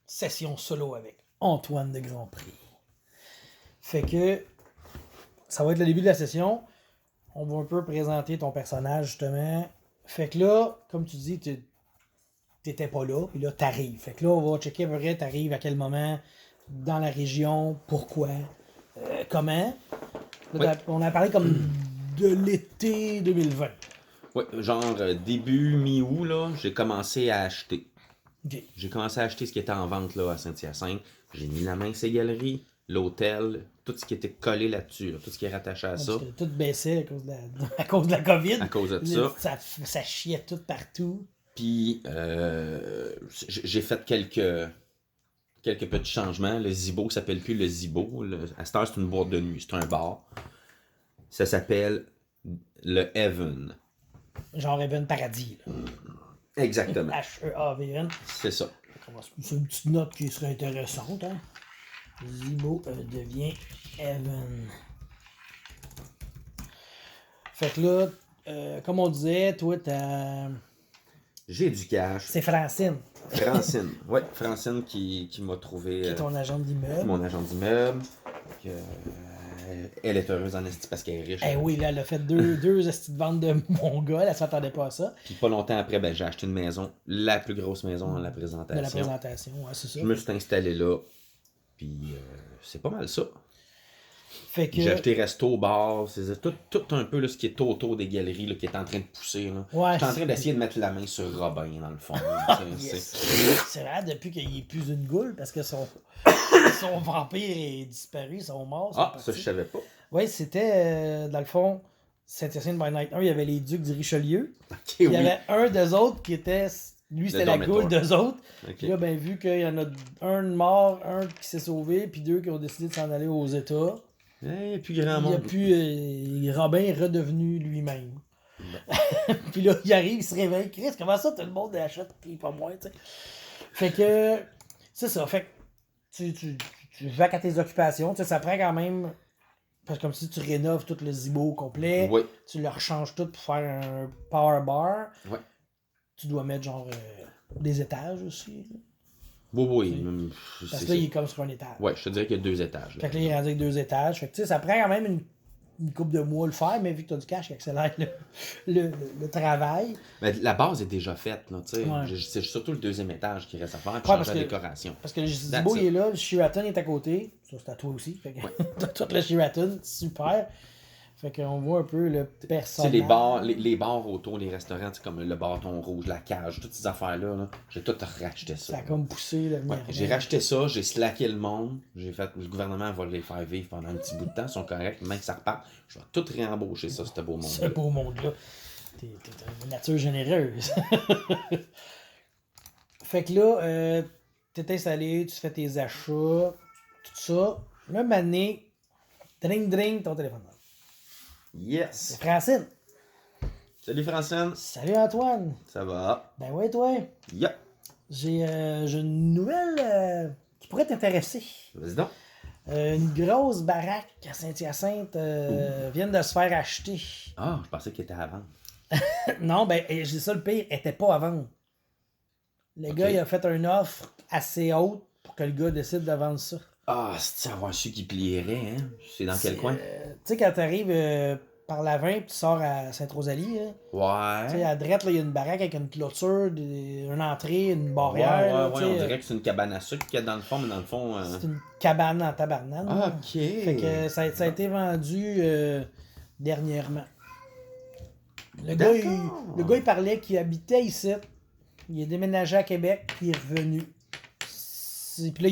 session solo avec Antoine de Grandpré. Fait que ça va être le début de la session. On va un peu présenter ton personnage, justement. Fait que là, comme tu dis, t'étais pas là, puis là, t'arrives. Fait que là, on va checker à peu près, t'arrives à quel moment, dans la région, pourquoi, comment. Là, on a parlé comme de l'été 2020. Oui, genre début mi-août, là, j'ai commencé à acheter. Okay. J'ai commencé à acheter ce qui était en vente là, à Saint-Hyacinthe. J'ai mis la main sur les galeries, l'hôtel, tout ce qui était collé là-dessus, là, tout ce qui est rattaché à ça. Parce que tout baissait à cause de la COVID. À cause de ça. Ça chiait tout partout. Puis, j'ai fait quelques petits changements. Le Zibo s'appelle plus le Zibo. À cette heure, c'est une boîte de nuit. C'est un bar. Ça s'appelle le Heaven. Genre Heaven Paradis. Là. Exactement. H-E-A-V-N. C'est ça. C'est une petite note qui serait intéressante. Hein? Zibo devient Heaven. Fait que là, comme on disait, toi, t'as... J'ai du cash. C'est Francine. Francine. Oui, Francine qui m'a trouvé... Qui est ton agent d'immeuble. Mon agent d'immeuble. Elle est heureuse en esti parce qu'elle est riche. Eh oui, là, elle a fait deux estis de vente de mon gars. Elle s'attendait pas à ça. Puis pas longtemps après, j'ai acheté une maison. La plus grosse maison dans la présentation. De la présentation, ouais, c'est ça. Je me suis installé là. Puis c'est pas mal ça. Fait que... J'ai acheté resto, bar, c'est tout un peu là, ce qui est autour des galeries là, qui est en train de pousser. Là. Ouais, je suis en train d'essayer de mettre la main sur Robin, dans le fond. C'est vrai, depuis qu'il est plus une goule, parce que son vampire est disparu, son mort. Ça, je savais pas. Oui, c'était, dans le fond, Saint-Hyacinthe by Night 1, il y avait les Ducs du Richelieu. Okay, il y avait un d'eux autres qui était... Lui, c'était la goule d'eux autres. Okay. Puis là, ben, vu qu'il y en a un de mort, un qui s'est sauvé, puis deux qui ont décidé de s'en aller aux États... Il n'y a plus grand monde. Robin est redevenu lui-même. Puis là, il arrive, il se réveille. Chris, comment ça, tout le monde achète, puis pas moi, tu sais. Fait que, c'est ça. Fait que tu vas à tes occupations. Tu sais, ça prend quand même. Parce que comme si tu rénoves tout le Zibo au complet. Oui. Tu le rechanges tout pour faire un power bar. Oui. Tu dois mettre genre des étages aussi. Oui. Parce que là, il est comme sur un étage. Ouais, je te dirais qu'il y a 2 étages. Là. Fait que là, il est rendu avec 2 étages. Fait que tu sais, ça prend quand même une couple de mois le faire, mais vu que tu as du cash qui accélère le travail. Mais la base est déjà faite, là, tu sais. Ouais. C'est surtout le 2e étage qui reste à faire, puis changer la décoration. Parce que le Zibo, il est là, le Sheraton est à côté. Ça, c'est à toi aussi. Fait que t'as tout le Sheraton, super. Fait qu'on voit un peu le personnage. Tu sais, les bars autour, les restaurants, comme le bâton rouge, la cage, toutes ces affaires-là, là, j'ai tout racheté ça. Ça a comme poussé le j'ai racheté ça, j'ai slacké le monde, le gouvernement va les faire vivre pendant un petit bout de temps, ils sont corrects, même que ça repart, je vais tout réembaucher ça, ce beau monde-là. Ce beau monde-là. T'es une nature généreuse. Fait que là, t'es installé, tu fais tes achats, tout ça. Même année, dring, ton téléphone. Yes! C'est Francine. Salut Francine! Salut Antoine! Ça va? Ben ouais, toi? Yeah! J'ai une nouvelle qui pourrait t'intéresser. Vas-y donc! Une grosse baraque à Saint-Hyacinthe vient de se faire acheter. Ah, je pensais qu'elle était à vendre. Non, ben, je dis ça, le pire, elle était pas à vendre. Le gars, il a fait une offre assez haute pour que le gars décide de vendre ça. Ah, c'est avoir su qu'il plierait, hein? C'est dans quel coin? Tu sais, quand t'arrives par la 20 et tu sors à Sainte-Rosalie, hein, ouais. Tu sais, à droite, il y a une baraque avec une clôture, une entrée, une barrière. Ouais, on dirait que c'est une cabane à sucre qu'il y a dans le fond, mais dans le fond... C'est une cabane en tabarnane. Ah, ok. Fait que ça a été vendu dernièrement. Le gars, il parlait qu'il habitait ici. Il est déménagé à Québec, puis il est revenu. Puis là,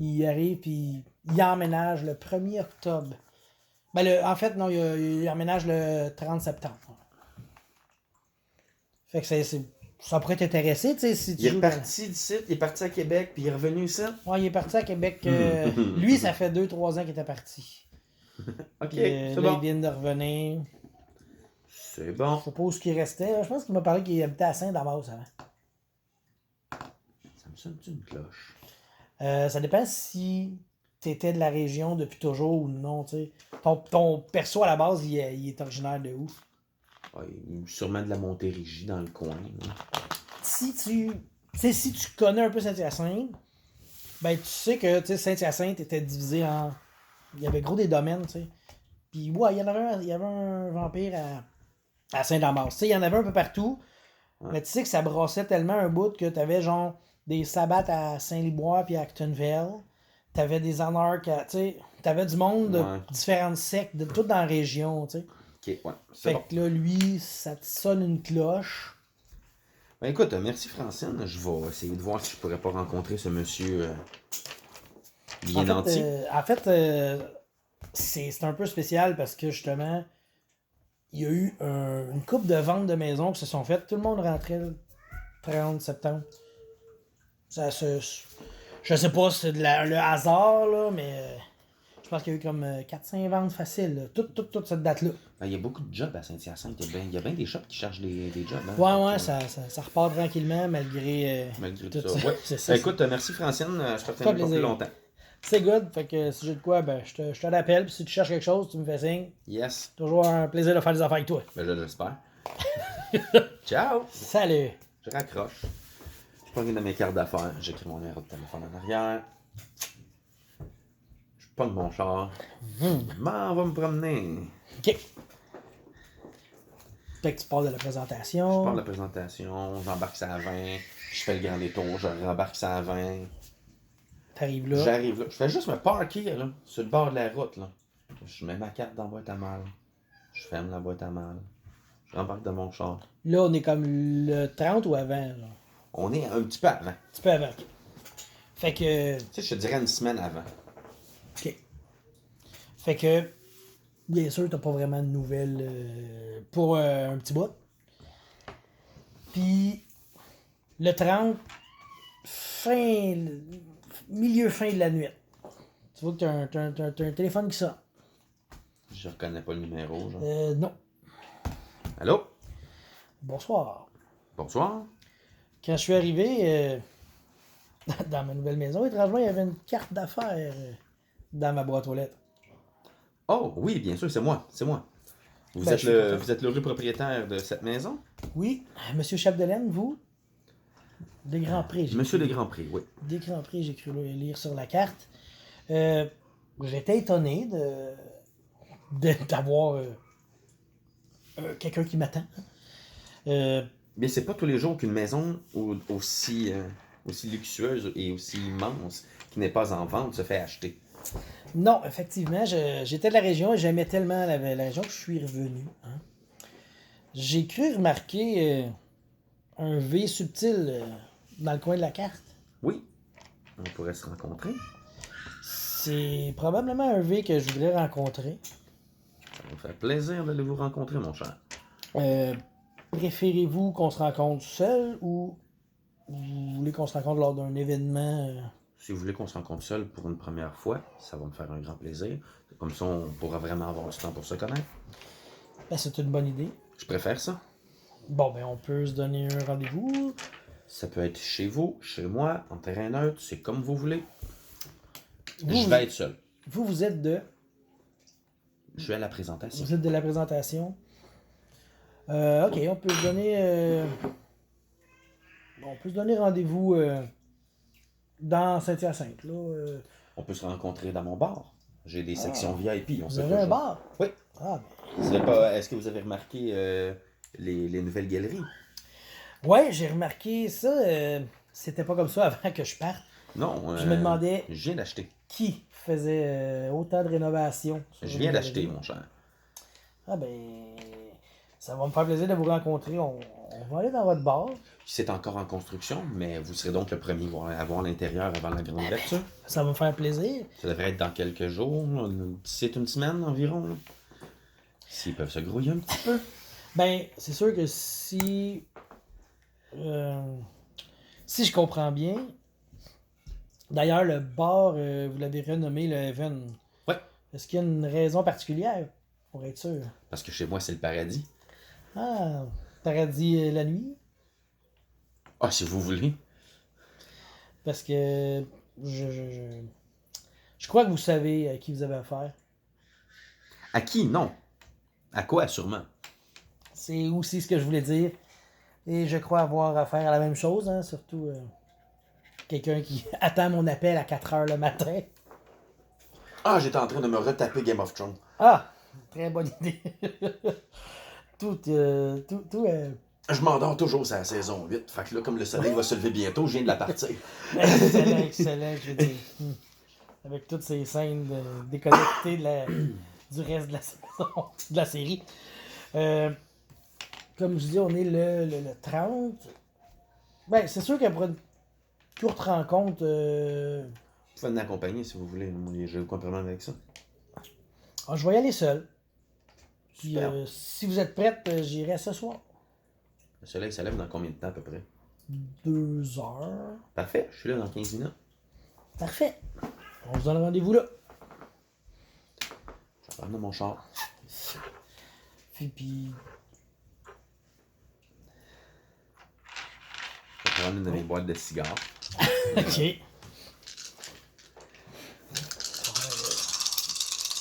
il arrive, puis il emménage le 1er octobre. Ben, en fait, non, il emménage le 30 septembre. Fait que ça pourrait t'intéresser, tu sais, si tu Il est parti d'ici, il est parti à Québec, puis il est revenu ici? Ouais, il est parti à Québec. Lui, ça fait 2-3 ans qu'il était parti. Ok, Puis, c'est là, bon. il vient de revenir. C'est bon. Je sais pas où il restait. Je pense qu'il m'a parlé qu'il habitait à Saint-Damas avant. Ça me sonne-tu une cloche? Ça dépend si t'étais de la région depuis toujours ou non, tu sais. Ton perso à la base, il est originaire de où? Ouais, sûrement de la Montérégie dans le coin. Là. Si tu connais un peu Saint-Hyacinthe, Ben, tu sais que Saint-Hyacinthe était divisé en. Il y avait gros des domaines, tu sais. Puis, ouais, il y avait un vampire à Saint-Damas. Tu sais, il y en avait un peu partout. Ouais. Mais tu sais que ça brassait tellement un bout que t'avais genre des sabbats à Saint-Liboire puis à Actonville. T'avais des anarches à. Tu sais, t'avais du monde de Ouais. différentes sectes, de tout dans la région, tu sais. Ok, ouais, c'est Fait bon. que là, lui, ça te sonne une cloche. Ben écoute, merci Francine. Je vais essayer de voir si je pourrais pas rencontrer ce monsieur bien nanti. En fait, c'est un peu spécial parce que justement, il y a eu une couple de ventes de maisons qui se sont faites. Tout le monde rentrait le 30 septembre. Ça se. Je sais pas si c'est le hasard, là, mais je pense qu'il y a eu comme 4-5 ventes faciles. Là. Toute cette date-là. Ben, il y a beaucoup de jobs à Saint-Hyacinthe. Il y a bien des shops qui cherchent des jobs. Hein? Ouais, Fait que, ça repart tranquillement malgré, malgré tout tout ça. ça. Ouais. C'est ça. Ben, écoute, merci Francine. Je te fait retiendrai pas plaisir. plus longtemps. C'est good. Fait que si j'ai de quoi, ben, je te l'appelle. Puis si tu cherches quelque chose, tu me fais signe. Yes. Toujours un plaisir de faire des affaires avec toi. Ben, je l'espère. Ciao. Salut! Je raccroche. Je prends une de mes cartes d'affaires. J'écris mon numéro de téléphone en arrière. Je pogne mon char. M'en va me promener. OK. Fait que tu parles de la Je présentation. pars de la présentation. J'embarque ça à 20. Je fais le grand détour. Je rembarque ça à 20. T'arrives là. J'arrive là. Je fais juste me parker là, sur le bord de la route. Là. Je mets ma carte dans la boîte à mal. Je ferme la boîte à mal. Je rembarque dans mon char. Là, on est comme le 30 ou avant. Là. On est un petit peu avant. Un petit peu avant. Fait que. Tu sais, je te dirais une semaine avant. OK. Fait que. Bien sûr, t'as pas vraiment de nouvelles pour un petit bout. Puis. Le 30. Milieu fin de la nuit. Tu vois que t'as un téléphone qui sonne. Je reconnais pas le numéro. Genre. Non. Allô? Bonsoir. Bonsoir. Quand je suis arrivé dans ma nouvelle maison, étrangement, il y avait une carte d'affaires dans ma boîte aux lettres. Oh, oui, bien sûr, c'est moi. C'est moi. Vous, Ben, êtes je suis content. vous êtes l'heureux propriétaire de cette maison? Oui, Monsieur Chapdelaine, vous? Des Grands Prix. Monsieur des Grands Prix, oui. Des Grands Prix, j'ai cru lire sur la carte. J'étais étonné d'avoir quelqu'un qui m'attend. Mais c'est pas tous les jours qu'une maison aussi luxueuse et aussi immense, qui n'est pas en vente, se fait acheter. Non, effectivement, j'étais de la région et j'aimais tellement la région que je suis revenu. Hein. J'ai cru remarquer un V subtil dans le coin de la carte. Oui, on pourrait se rencontrer. C'est probablement un V que je voudrais rencontrer. Ça va me faire plaisir d'aller vous rencontrer, mon cher. Préférez-vous qu'on se rencontre seul ou vous voulez qu'on se rencontre lors d'un événement? Si vous voulez qu'on se rencontre seul pour une première fois, ça va me faire un grand plaisir. Comme ça, on pourra vraiment avoir du temps pour se connaître. Ben, c'est une bonne idée. Je préfère ça. Bon, ben on peut se donner un rendez-vous. Ça peut être chez vous, chez moi, en terrain neutre, c'est comme vous voulez. Vous, Je vais être seul. vous êtes de... Je suis à la présentation. Vous êtes de la présentation. Ok, on peut se donner... on peut se donner rendez-vous dans Saint-Hyacinthe. Là, On peut se rencontrer dans mon bar. J'ai des sections VIP. On vous sait avez un toujours. bar? Oui. Ah, Est-ce que vous avez remarqué les nouvelles galeries? ouais, j'ai remarqué ça. C'était pas comme ça avant que je parte. Non. Je me demandais Je viens d'acheter. qui faisait autant de rénovations. sur Je une viens galerie. d'acheter, mon cher. Ah ben, ça va me faire plaisir de vous rencontrer. On va aller dans votre bar. C'est encore en construction, mais vous serez donc le premier à voir l'intérieur avant la grande lecture. Ça va me faire plaisir. Ça devrait être dans quelques jours, là, c'est une semaine environ. Là. S'ils peuvent se grouiller un petit peu. Ben, c'est sûr que si je comprends bien, d'ailleurs, le bar, vous l'avez renommé le Heaven. Ouais. Est-ce qu'il y a une raison particulière pour être sûr? Parce que chez moi, c'est le paradis. Ah, paradis la nuit? Ah, si vous voulez. Parce que je crois que vous savez à qui vous avez affaire. À qui? Non. À quoi, sûrement? C'est aussi ce que je voulais dire. Et je crois avoir affaire à la même chose, hein, surtout quelqu'un qui attend mon appel à 4 heures le matin. Ah, j'étais en train de me retaper Game of Thrones. Ah, très bonne idée. tout, Je m'endors toujours sur la saison 8. Fait que là, comme le soleil va se lever bientôt, je viens de la partir. excellent, excellent, je veux dire. Avec toutes ces scènes déconnectées du reste de la saison, de la série. Comme je dis, on est le 30. Ben, c'est sûr qu'après une courte rencontre, Vous pouvez m'accompagner si vous voulez. J'ai aucun problème avec ça. je vais y aller seul. Puis, Super. si vous êtes prête, j'irai ce soir. Le soleil se lève dans combien de temps à peu près? 2 heures. Parfait, je suis là dans 15 minutes. Parfait. On se donne rendez-vous là. Je vais prendre mon char. Puis Je vais prendre une de mes boîtes de cigares. ok.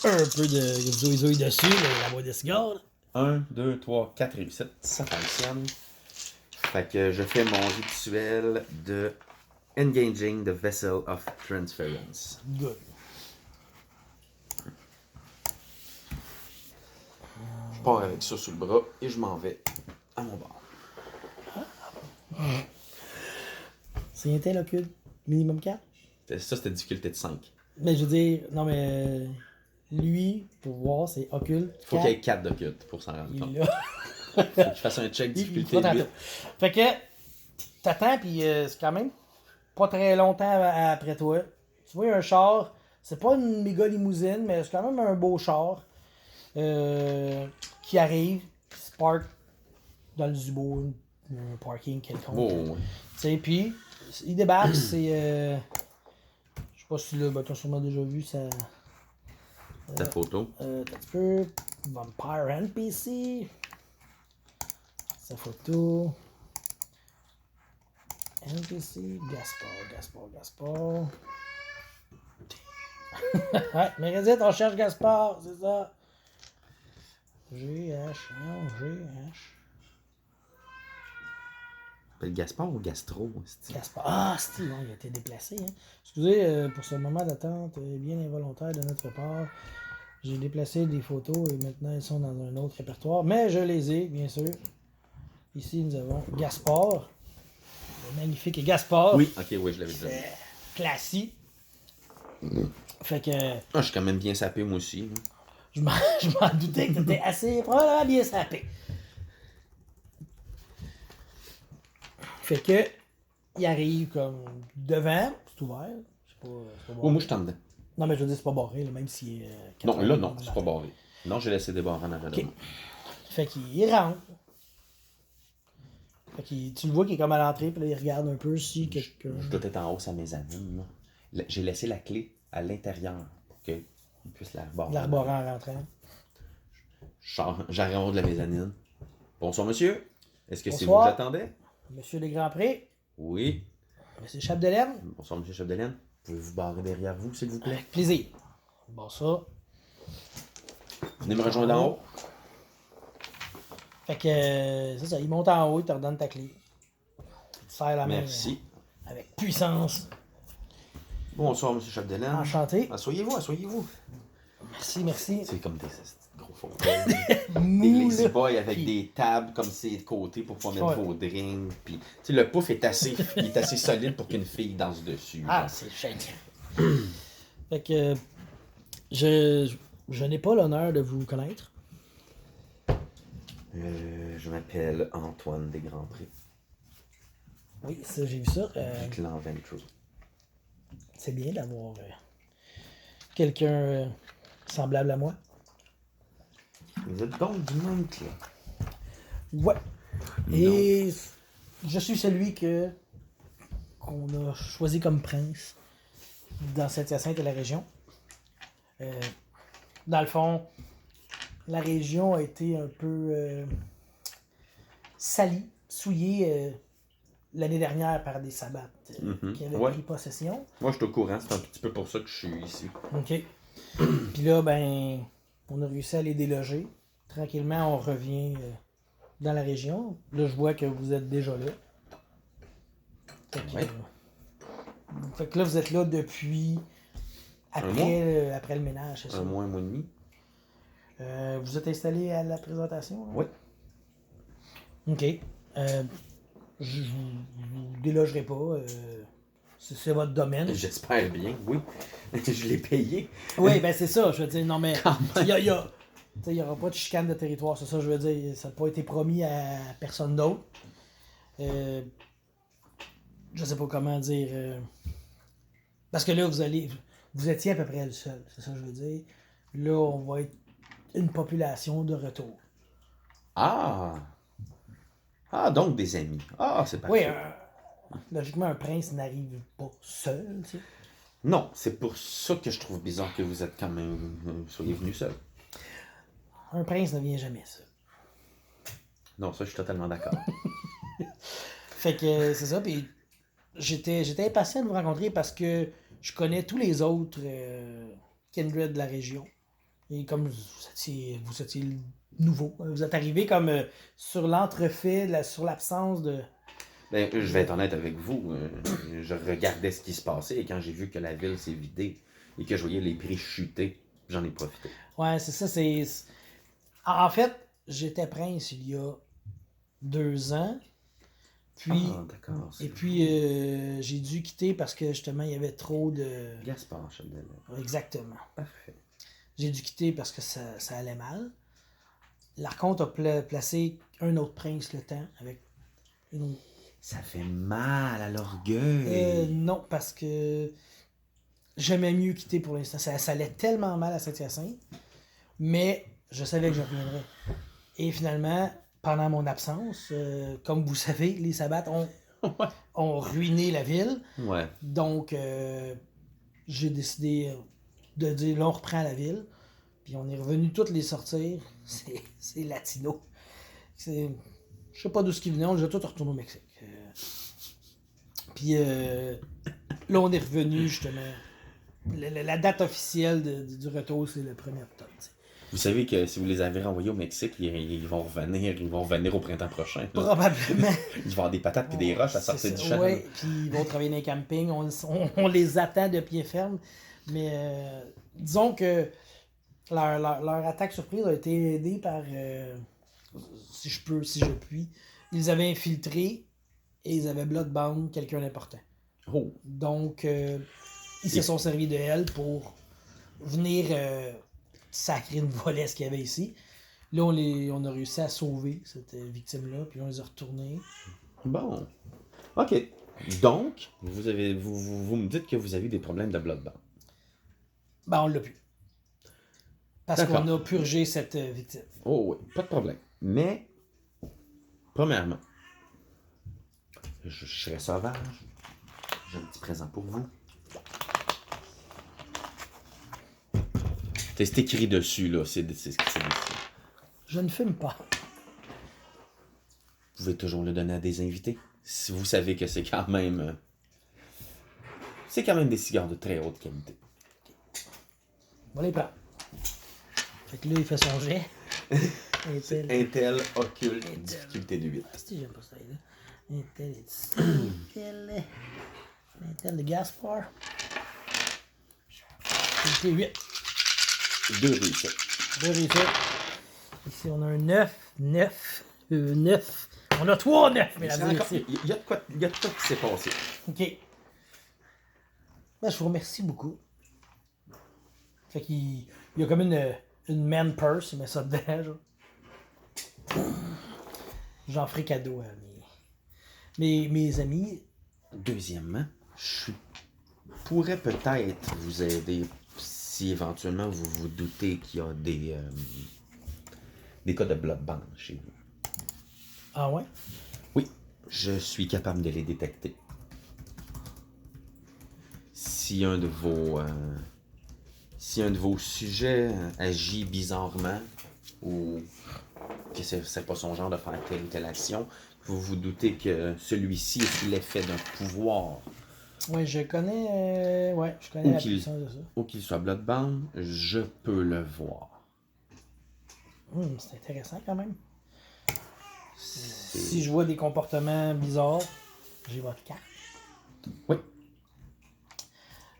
Un peu de zoï dessus, la boîte de cigares. 1, 2, 3, 4 réussites. Ça fonctionne. Fait que je fais mon rituel de Engaging the Vessel of Transference. Good. Je pars avec ça sous le bras et je m'en vais à mon bar. C'est interlocute. Minimum 4. Ça, c'était difficulté de 5. Mais je veux dire, non mais lui, pour voir, c'est occulte. Faut qu'il y ait 4 d'occulte pour s'en rendre compte. Il l'a. Faut que je fasse un check Il difficulté fera 8. tantôt. Fait que, t'attends, puis c'est quand même pas très longtemps après toi. Tu vois, il y a un char, c'est pas une méga limousine, mais c'est quand même un beau char qui arrive, qui se park dans le Zubo, un parking quelconque. Oh, ouais. Tu sais, puis il débarque, c'est. Je sais pas si là, t'as sûrement déjà vu ça. Ta photo. T'as un peu. Vampire NPC. Sa photo. NPC. Gaspard. Ouais, Meredith, on cherche Gaspard, c'est ça. GH. Non, GH. Appelle Gaspard ou Gastro? c'est-tu? Gaspard. Ah, Steve, il a été déplacé. Hein. Excusez pour ce moment d'attente bien involontaire de notre part. J'ai déplacé des photos et maintenant elles sont dans un autre répertoire. Mais je les ai, bien sûr. Ici, nous avons Gaspard. Le magnifique Gaspard. Oui, ok, oui, je l'avais déjà vu. Classique. Fait que Ah, je suis quand même bien sapé, moi aussi. Là. je m'en doutais que t'étais assez probablement bien sapé. Fait que il arrive comme devant, c'est ouvert. C'est pas barré. Oh, moi, je suis en dedans. Non, mais je veux dire, c'est pas barré, là, même si. Non, là, non, c'est pas barré. Non, j'ai laissé des barres en avant de Ok. moi. Fait qu'il rentre. Fait qu'il, tu le vois qu'il est comme à l'entrée, puis là, il regarde un peu si quelqu'un. Je dois être en hausse à mes amis. J'ai laissé la clé à l'intérieur pour qu'il puisse l'arborer. L'arborer en rentrant. J'arrive en haut de la mezzanine. Bonsoir, monsieur. Est-ce que c'est vous Bonsoir. que j'attendais? Monsieur Desgrands-Prés, Oui. Monsieur Chapdelaine, Bonsoir, monsieur Chapdelaine. Pouvez-vous barrer derrière vous, s'il vous plaît? avec plaisir. Bon, ça. Venez me rejoindre en haut. Fait que, c'est ça, il monte en haut, il te redonne ta clé. Il te serre la main. Merci. Avec puissance. Bonsoir, monsieur Chapdelaine. Enchanté. Asseyez-vous, asseyez-vous. merci. C'est comme des gros fauteuils. Des Mou, lazy là. boys avec Puis- des tables comme c'est de côté pour pouvoir mettre Ouais. vos drinks. Puis, tu sais, le pouf est assez, il est assez solide pour qu'une fille danse dessus. Ah, genre. c'est shake. Fait que, je n'ai pas l'honneur de vous connaître. Je m'appelle Antoine Desgrands-Prés, Oui, ça, j'ai vu ça. du clan Ventru. C'est bien d'avoir quelqu'un semblable à moi. Vous êtes donc du même clan. Ouais. Et je suis celui qu'on a choisi comme prince dans Saint-Hyacinthe et la région. Dans le fond, la région a été un peu salie, souillée l'année dernière par des sabbats qui avaient Ouais. pris possession. Moi, je suis au courant, c'est un petit peu pour ça que je suis ici. OK. Puis là, ben, on a réussi à les déloger. Tranquillement, on revient dans la région. Là, je vois que vous êtes déjà là. Fait que, Ouais. Fait que là, vous êtes là depuis après le ménage, c'est ça? Un mois et demi. Vous êtes installé à la présentation? Là? Oui. OK. Je vous délogerai pas. C'est votre domaine. J'espère bien, oui. Je l'ai payé. Oui, ben c'est ça. Je veux dire, non, mais Quand même. il n'y aura pas de chicane de territoire. C'est ça, je veux dire. Ça n'a pas été promis à personne d'autre. Je sais pas comment dire. Parce que là, vous étiez à peu près le seul. C'est ça, que je veux dire. Là, on va être une population de retour. Ah! Ah, donc des amis. Ah, c'est Oui, parfait. logiquement, un prince n'arrive pas seul, tu sais. Non, c'est pour ça que je trouve bizarre que vous êtes quand même... soyez venu seul. Un prince ne vient jamais seul. Non, ça, je suis totalement d'accord. Fait que c'est ça, puis j'étais impatient de vous rencontrer parce que je connais tous les autres kindred de la région. Et comme vous étiez nouveau, vous êtes arrivé comme sur l'entrefait, sur l'absence de... Ben, je vais être honnête avec vous. Je regardais ce qui se passait et quand j'ai vu que la ville s'est vidée et que je voyais les prix chuter, j'en ai profité. Ouais, c'est ça, En fait, j'étais prince il y a 2 ans. Puis, Ah, d'accord. et puis, j'ai dû quitter parce que justement, il y avait trop de... Gaspard Chapdelaine. Exactement. Parfait. J'ai dû quitter parce que ça allait mal. L'Archonte a placé un autre prince le temps avec une... Ça fait mal à l'orgueil. non, parce que j'aimais mieux quitter pour l'instant. Ça allait tellement mal à Saint-Hyacinthe, mais je savais que je reviendrais. Et finalement, pendant mon absence, comme vous savez, les sabbats ont ruiné la ville. Ouais. Donc, j'ai décidé de dire, là, on reprend la ville. Puis on est revenu toutes les sortir. C'est latino. Je sais pas d'où ce qui venait, on les a tous retournés au Mexique. Puis là, on est revenu justement. La date officielle du retour, c'est le 1er octobre. T'sais. Vous savez que si vous les avez renvoyés au Mexique, ils vont revenir au printemps prochain. Là. Probablement. Ils vont avoir des patates et des roches à sortir du champ. Oui, puis ils vont travailler dans les campings. On les attend de pied ferme. Mais disons que leur attaque surprise a été aidée par, si je puis, ils avaient infiltré et ils avaient bloodbound quelqu'un d'important. Oh. Donc, ils se sont servis de elle pour venir sacrer une volette qu'il y avait ici. Là, on a réussi à sauver cette victime-là, puis on les a retournés. Bon. OK. Donc, vous me dites que vous avez des problèmes de bloodbound. Ben, on l'a pu. Parce D'accord. qu'on a purgé cette victime. Oh oui, pas de problème. Mais, premièrement, je serais sauvage. J'ai un petit présent pour vous. C'est écrit dessus, là. C'est ce qui c'est dessus. Je ne fume pas. Vous pouvez toujours le donner à des invités. Si vous savez que c'est quand même... c'est quand même des cigares de très haute qualité. On les prend. Fait que là, il fait son jet. Intel occulte, difficulté de 8. Si, j'aime pas ça, là. Intel de Gaspard. Difficulté 8. 2 réussites. 2 réussites. Ici, on a un 9. 9. On a 3 9, mesdames et messieurs. Il y a de quoi qui s'est passé. OK. Ben, je vous remercie beaucoup. Fait qu'il y a comme une man purse, il met ça dedans, genre. J'en ferai cadeau à mes amis. Deuxièmement, je pourrais peut-être vous aider si éventuellement vous vous doutez qu'il y a des cas de bloodbound chez vous. Ah ouais? Oui, je suis capable de les détecter. Si un de vos sujets agit bizarrement ou que c'est pas son genre de faire telle ou telle action, vous vous doutez que celui-ci est sous l'effet d'un pouvoir. Ouais, je connais la puissance de ça. Ou qu'il soit bloodbound, je peux le voir. C'est intéressant quand même. Si je vois des comportements bizarres, j'ai votre carte. Oui.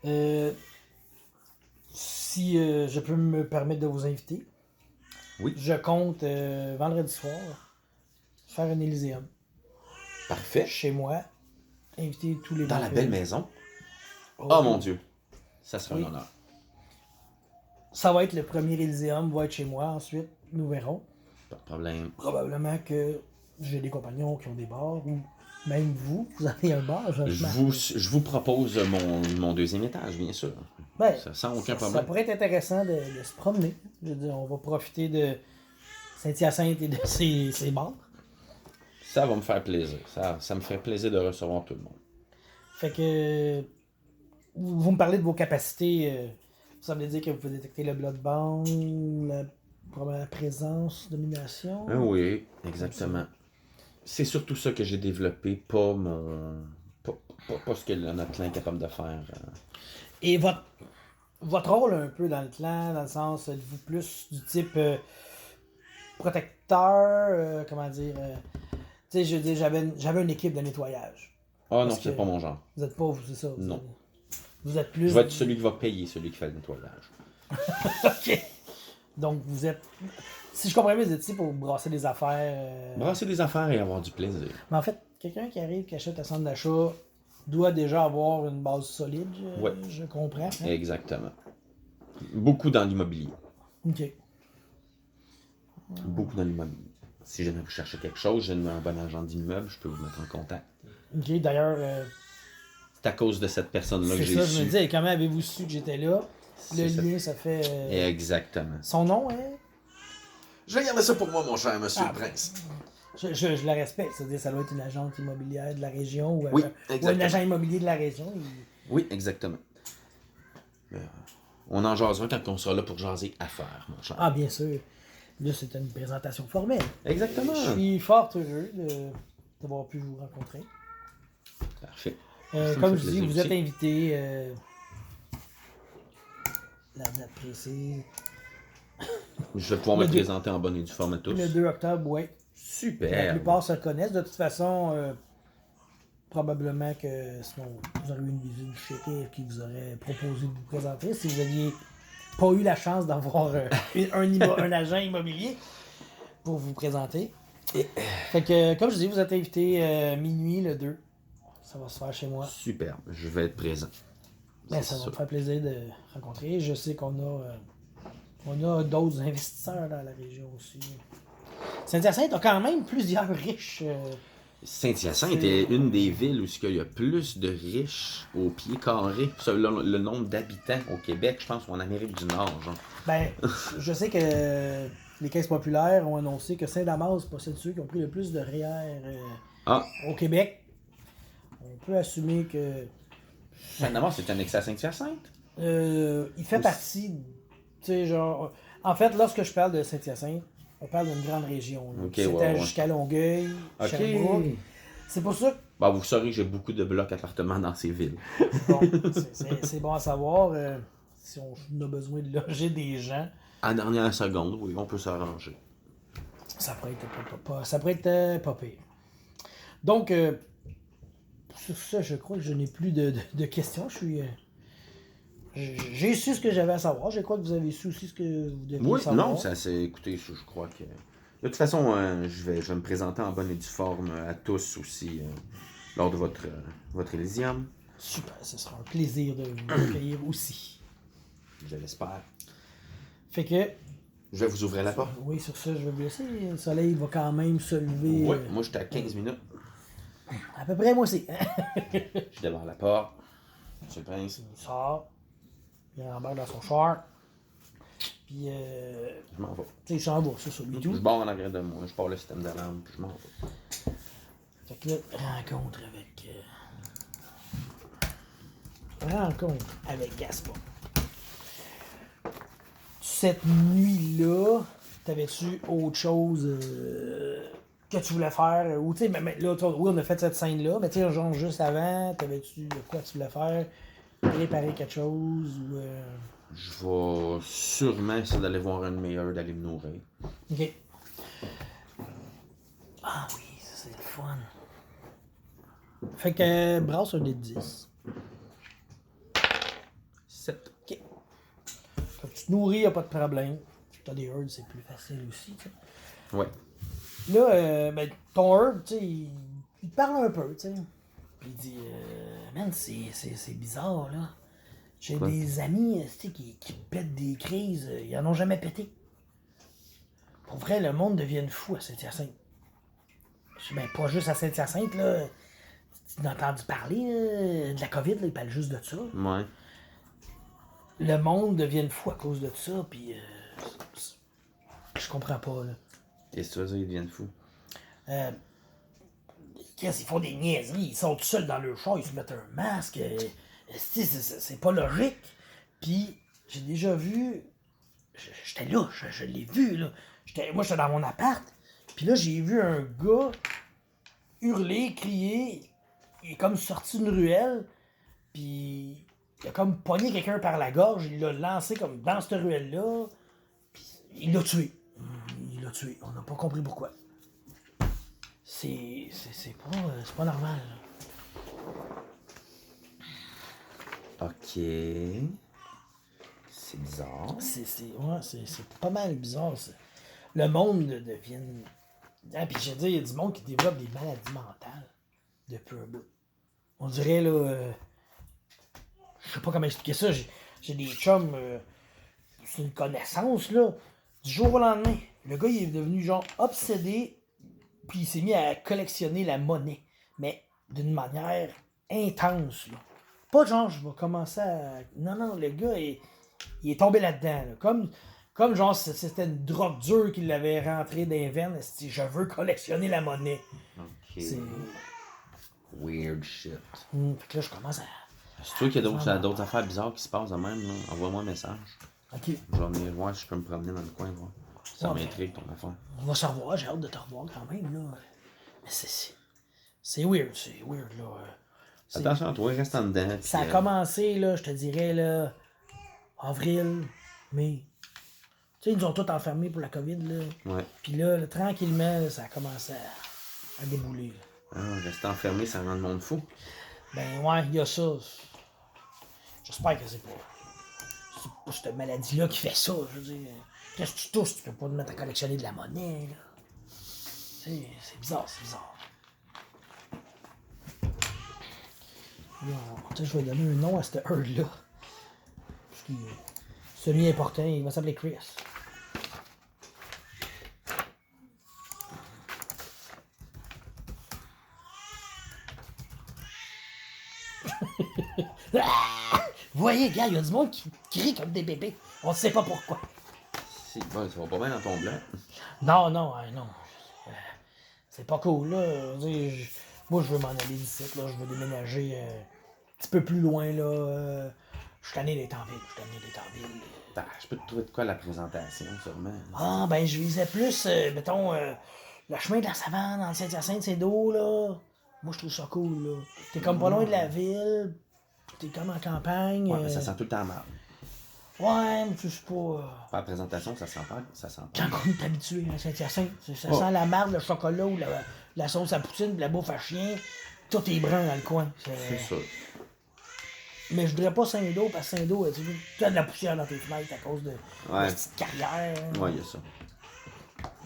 Euh, si je peux me permettre de vous inviter, Oui. je compte vendredi soir faire un Elyséum Parfait. chez moi, inviter tous les Dans la vampires. belle maison. Oh, Oh mon Dieu. Ça sera Oui. un honneur. Ça va être le premier Elyséum, va être chez moi ensuite, nous verrons. Pas de problème. Probablement que j'ai des compagnons qui ont des bars ou même vous avez un bar. Je vous propose mon deuxième étage, bien sûr. Ben, Ça sans aucun ça problème. pourrait être intéressant de se promener. Je veux dire, on va profiter de Saint-Hyacinthe et de ses bars. Ça va me faire plaisir. Ça me ferait plaisir de recevoir tout le monde. Fait que vous me parlez de vos capacités. Ça veut dire que vous pouvez détecter le bloodbound, la présence, domination. Ah oui, exactement. C'est surtout ça que j'ai développé, pas ce que notre clan est capable de faire. Et votre rôle un peu dans le clan, dans le sens, êtes-vous plus du type protecteur, comment dire, tu sais, je veux dire, j'avais une équipe de nettoyage. Ah non, Parce c'est que pas mon genre. Vous êtes pas, c'est ça. Non. Vous êtes plus. Je vais être celui qui va payer celui qui fait le nettoyage. Ok. Donc vous êtes. Si je comprends bien, vous êtes ici pour brasser des affaires. Brasser des affaires et avoir du plaisir. Mais en fait, quelqu'un qui arrive, qui achète un centre d'achat, doit déjà avoir une base solide. Ouais. Je comprends. Hein? Exactement. Beaucoup dans l'immobilier. Ok. Beaucoup dans l'immobilier. Si jamais vous cherchez quelque chose, j'ai un bon agent d'immeuble, je peux vous mettre en contact. Ok, d'ailleurs. C'est à cause de cette personne-là que C'est j'ai ça, su. je me disais, comment avez-vous su que j'étais là? Le C'est lien, ça fait. Exactement. Son nom, hein? Je vais garder ça pour moi, mon cher monsieur Ah. le prince. Je la respecte. C'est-à-dire, ça doit être une agente immobilière de la région ou, Oui, ou un exactement. agent immobilier de la région. Oui, exactement. On en jasera quand on sera là pour jaser affaires, mon cher. Ah, bien sûr. Là, c'est une présentation formelle. Exactement. Je suis fort heureux d'avoir pu vous rencontrer. Parfait. Comme je fait dis, plaisir vous êtes aussi. invité. La date précise. Je vais pouvoir me Le deux- présenter en bonne et due forme à tous. Le 2 octobre, oui. La Super. plupart se connaissent. De toute façon, probablement que sinon, vous aurez eu une visite du shérif qui vous aurait proposé de vous présenter si vous aviez pas eu la chance d'avoir un agent immobilier pour vous présenter. Fait que, comme je dis, vous êtes invité minuit le 2. Ça va se faire chez moi. Super. Je vais être présent. Ben, ça va me faire plaisir de rencontrer. Je sais qu'on a d'autres investisseurs dans la région aussi. Saint-Hyacinthe a quand même plusieurs riches. Saint-Hyacinthe est une des villes où il y a plus de riches au pied carré selon le nombre d'habitants au Québec, je pense, ou en Amérique du Nord. Genre. Ben, je sais que les caisses populaires ont annoncé que Saint-Damas possède ceux qui ont pris le plus de REER au Québec. On peut assumer que Saint-Damas, c'est annexé à Saint-Hyacinthe? il fait partie, tu sais, genre. En fait, lorsque je parle de Saint-Hyacinthe, on parle d'une grande région. Là. Ok, C'était ouais. jusqu'à Longueuil, Sherbrooke. C'est pour ça que Bah, vous saurez que j'ai beaucoup de blocs appartements dans ces villes. bon, c'est bon à savoir. Si on a besoin de loger des gens, À la dernière seconde, oui, on peut s'arranger. ça pourrait être pas pire. Donc, sur ça, je crois que je n'ai plus de questions. J'ai su ce que j'avais à savoir. Je crois que vous avez su aussi ce que vous deviez Oui, savoir. non, ça c'est. Écoutez, je crois que. De toute façon, je vais me présenter en bonne et due forme à tous aussi lors de votre Elysium. Super, ce sera un plaisir de vous accueillir aussi. Je l'espère. Fait que, Je vais vous ouvrir la porte. oui, sur ça, je vais vous laisser. Le soleil va quand même se lever. Oui, moi j'étais à 15 minutes. À peu près, moi aussi. Je suis devant la porte. Monsieur le prince. Il sort, il embarque dans son char. Puis, Je m'en vais. tu sais, il s'en va, c'est ça, lui Je tout. barre en arrière de moi. Je pars le système d'alarme, puis je m'en vais. Fait que là, rencontre avec Gaspard. Cette nuit-là, t'avais-tu autre chose que tu voulais faire? Ou tu sais, mais là, oui, on a fait cette scène-là, mais tu sais, genre juste avant, t'avais-tu de quoi tu voulais faire? Préparer quelque chose? Ou, Je vais sûrement essayer d'aller voir un de mes heures, d'aller me nourrir. Ok. Ah oui, ça c'est le fun. Fait que brasse un des 10. se nourrit, y a pas de problème. T'as des herds, c'est plus facile aussi, tu sais. Ouais. Là, ben, ton herd, tu sais, il te parle un peu, tu sais. Puis il dit, man, c'est bizarre, là. J'ai Quoi? des amis, tu sais, qui pètent des crises, ils en ont jamais pété. Pour vrai, le monde devient fou à Saint-Hyacinthe. Ben, pas juste à Saint-Hyacinthe, là. Tu as entendu parler de la COVID, là, ils parlent juste de ça. Ouais. Le monde devient fou à cause de ça, puis je comprends pas, là. Qu'est-ce que tu veux dire, ils deviennent fous? Qu'est-ce qu'ils font des niaiseries, ils sont tout seuls dans leur char, ils se mettent un masque. C'est pas logique. Puis, j'ai déjà vu. J'étais là, je l'ai vu, là. Moi, j'étais dans mon appart. Puis là, j'ai vu un gars hurler, crier. Il est comme sorti d'une ruelle. Puis, il a comme pogné quelqu'un par la gorge. Il l'a lancé comme dans cette ruelle-là. Puis, il l'a tué. Il l'a tué. On n'a pas compris pourquoi. C'est pas normal, là. Ok. C'est bizarre. C'est pas mal bizarre, ça. Le monde devient. Ah, puis je veux dire, il y a du monde qui développe des maladies mentales depuis un bout. On dirait, là. Je sais pas comment expliquer ça. J'ai des chums. C'est une connaissance, là. Du jour au lendemain, le gars, il est devenu, genre, obsédé. Puis il s'est mis à collectionner la monnaie. Mais d'une manière intense, là. Pas genre, je vais commencer à. Non, le gars, il est tombé là-dedans, là. Comme genre, c'était une drogue dure qui l'avait rentré dans les veines. Je veux collectionner la monnaie. Ok. C'est. Weird shit. Fait que là, je commence à. Si tu trouves qu'il y a d'autres affaires bizarres qui se passent de même, là, envoie-moi un message. Ok. Je vais venir voir si je peux me promener dans le coin, voir. Ça Ouais, m'intrigue ton affaire. On va se revoir, j'ai hâte de te revoir quand même, là. Mais c'est weird, là. Attention à toi, reste en dedans. Ça a commencé, là, je te dirais, là, avril, mai. Tu sais, ils nous ont tous enfermés pour la COVID, là. Ouais. Puis là, tranquillement, là, ça a commencé à débouler, là. Ah, rester enfermé, ça rend le monde fou. Ben ouais, il y a ça. J'espère que c'est pas cette maladie-là qui fait ça. Je veux dire, qu'est-ce que tu touches? Tu peux pas te mettre à collectionner de la monnaie, là. C'est bizarre, c'est bizarre. Là, je vais donner un nom à cette herd-là. Parce que celui important, il va s'appeler Chris. Vous voyez, gars, il y a du monde qui crie comme des bébés. On ne sait pas pourquoi. Si, bon, ça va pas bien dans ton blanc. Non. C'est pas cool, là. Moi, je veux m'en aller d'ici, là. Je veux déménager un petit peu plus loin, là. Je suis tanné d'être en ville. Ben, je peux te trouver de quoi la présentation, sûrement. Ah, ben, je visais plus, mettons, le chemin de la savane dans Saint-Hyacinthe, c'est d'eau, là. Moi, je trouve ça cool, là. T'es comme pas loin de la ville. T'es comme en campagne. Ouais, mais ça sent tout le temps mal. Ouais, mais tu sais pas. Pas la présentation, ça sent pas. Ça sent pas. Quand on est habitué à Saint-Hyacinthe, ça sent la marde, le chocolat ou la sauce à poutine, la bouffe à chien. Tout est brun dans le coin. C'est ça. Mais je voudrais pas Saint-Do, parce que Saint-Do, tu as de la poussière dans tes fenêtres à cause de Ouais. la petite carrière. Ouais, il y a ça.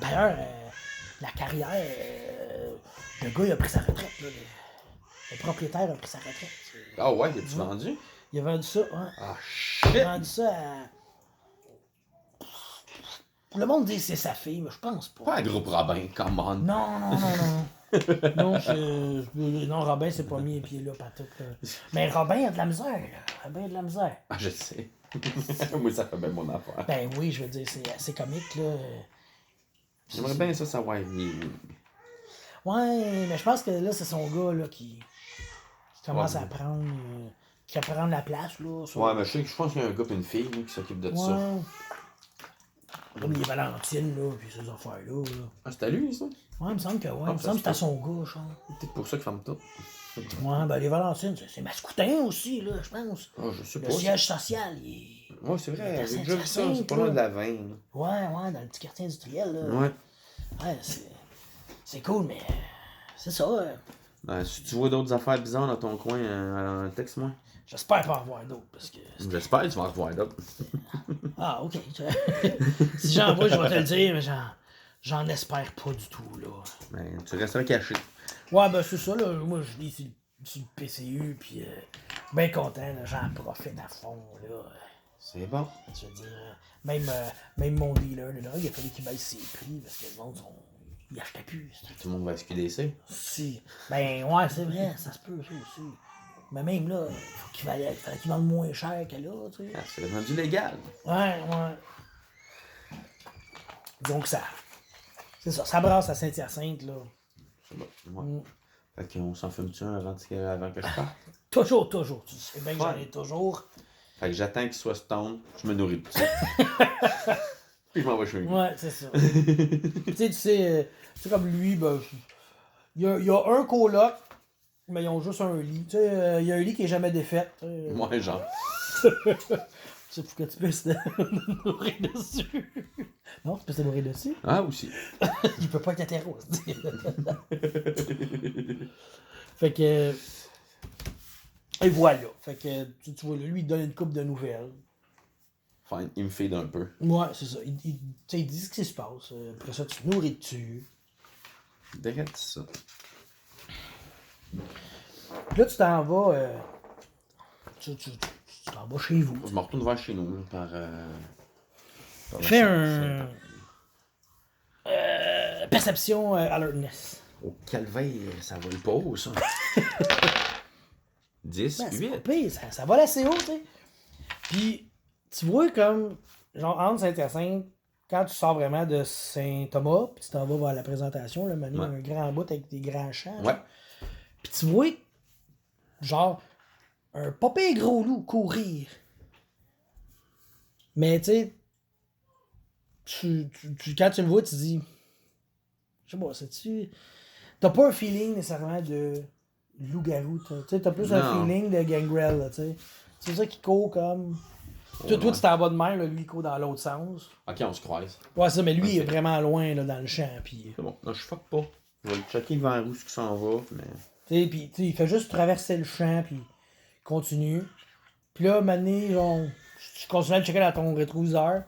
D'ailleurs, la carrière, le gars, il a pris sa retraite. Là. Le propriétaire a pris sa retraite. Ah ouais, l'as-tu vendu? Il a vendu ça, hein. Ah Il shit! a vendu ça à. Le monde dit que c'est sa fille, mais je pense pas. Pas un groupe Robin, come on. Non. Non, Robin s'est pas mis les pieds là, pas tout. Mais Robin a de la misère, là. Robin a de la misère. Ah, je sais. Moi, ça fait bien mon affaire. Ben oui, je veux dire, c'est assez comique, là. J'aimerais bien ça savoir. Ouais, mais je pense que là, c'est son gars, là, qui commence à prendre. Qui va prendre la place, là. Ouais, mais je pense qu'il y a un gars et une fille là, qui s'occupent de ça. Comme les Valentines, là, puis ces affaires-là. Là. Ah, c'était à lui, ça? Ouais, il me semble que ouais. Il me semble que c'était à son gars, genre. Peut-être pour ça qu'il ferme tout. Ouais, ben les Valentines, c'est mascoutin aussi, là, je pense. Ah, je sais pas. Le siège social, il est. Ouais, c'est vrai, C'est j'ai déjà vu ça, c'est pas loin de la veine. Ouais, dans le petit quartier industriel, là. Ouais. Ouais, c'est cool, mais. C'est ça. Ben, si tu vois d'autres affaires bizarres dans ton coin, texte-moi. J'espère pas en voir d'autres, parce que. J'espère que tu vas en revoir d'autres. Ah, ok. Si j'en vois, je vais te le dire, mais j'en espère pas du tout, là. Ben, tu resteras caché. Ouais, ben c'est ça, là. Moi, je lis sur le PCU, puis bien content, là, j'en profite à fond, là. C'est bon. Je veux dire, même mon dealer de drogue, il a fallu qu'il baisse ses prix, parce que le monde, il achetait plus. Tout le monde va à SQDC. Si. Ben, ouais, c'est vrai, ça se peut, ça aussi. Mais même là, il fallait qu'il vende moins cher que là, tu sais. Ah, c'est rendu légal. Ouais, ouais. Donc ça. C'est ça, ça brasse à Saint-Hyacinthe, là. C'est bon. Ouais. Fait qu'on s'en fume-tu un avant que je parte? Toujours. Tu sais bien que j'en ai toujours. Fait que j'attends qu'il soit stone, je me nourris de ça. Puis je m'en vais chez lui. Ouais, c'est ça. Tu sais, comme lui, ben, il y a un coloc, mais ils ont juste un lit. Tu sais, il y a un lit qui est jamais défait. Moi, genre. C'est pour que tu puisses te nourrir dessus. Non, tu peux te nourrir dessus. Ah, aussi. Il peut pas être hétéro. Fait que. Et voilà. Fait que tu vois, lui, il donne une couple de nouvelles. Fine, il me fade un peu. Ouais, c'est ça. Il dit ce qui se passe. Après ça, tu te nourris dessus. Derrière ça. Puis là, tu t'en vas. Tu t'en vas chez vous. Je me retourne vers chez nous, là, par Fais un. Perception alertness. Au calvaire, ça vole pas haut, ça. 10, Ben, c'est 8. pas pire, ça va assez haut, tu sais. Puis, tu vois comme, genre, entre Saint-Hyacinthe, quand tu sors vraiment de Saint-Thomas, puis tu t'en vas vers la présentation, là, maintenant, un grand bout avec des grands champs. Ouais. Puis tu vois, genre, un pas pire gros loup courir. Mais, tu sais, quand tu le vois, tu dis, je sais pas, c'est-tu. T'as pas un feeling nécessairement de loup-garou, tu sais, t'as plus un feeling de gangrel, là, tu sais. C'est ça qui court comme. Toi, tu t'en vas de même, là, lui, il court dans l'autre sens. Ok, on se croise. Ouais, ça, mais lui, il est vraiment loin, là, dans le champ, pis. C'est bon, non, je fuck pas. Je vais le checker vers où ce qui s'en va, mais. Tu sais, pis, il fait juste traverser le champ, puis il continue. Puis là, Mané, genre, tu continues à le checker dans ton rétroviseur.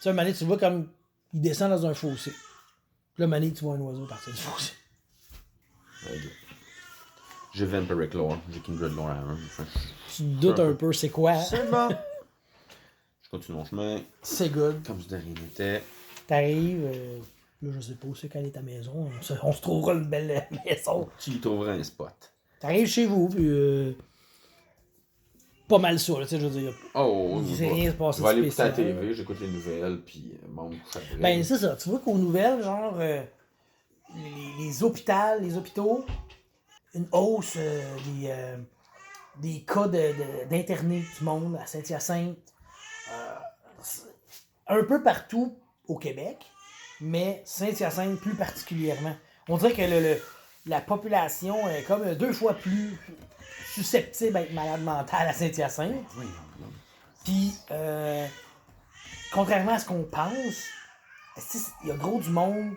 Tu sais, Mané, tu vois comme il descend dans un fossé. Puis là, Mané, tu vois un oiseau partir du fossé. J'ai Vampiric Lore, j'ai Kindred Lore à 1. Tu te doutes un peu, c'est quoi? C'est bon. Je continue mon chemin. C'est good. Comme si de rien n'était. T'arrives, là, je sais pas où c'est qu'elle est ta maison. On se trouvera une belle maison. Tu y trouveras un spot. T'arrives chez vous, puis pas mal ça, là, tu sais, je veux dire. Oh, Il s'est rien passé je vais aller écouter la spécial. TV, j'écoute les nouvelles, puis bon, me couche après. Ben, c'est ça. Tu vois qu'aux nouvelles, genre, les hôpitaux, une hausse des cas d'internés du monde à Saint-Hyacinthe. Un peu partout au Québec, mais Saint-Hyacinthe plus particulièrement. On dirait que la population est comme 2 fois plus susceptible à être malade mentale à Saint-Hyacinthe. Oui, non. Puis, contrairement à ce qu'on pense, il y a gros du monde,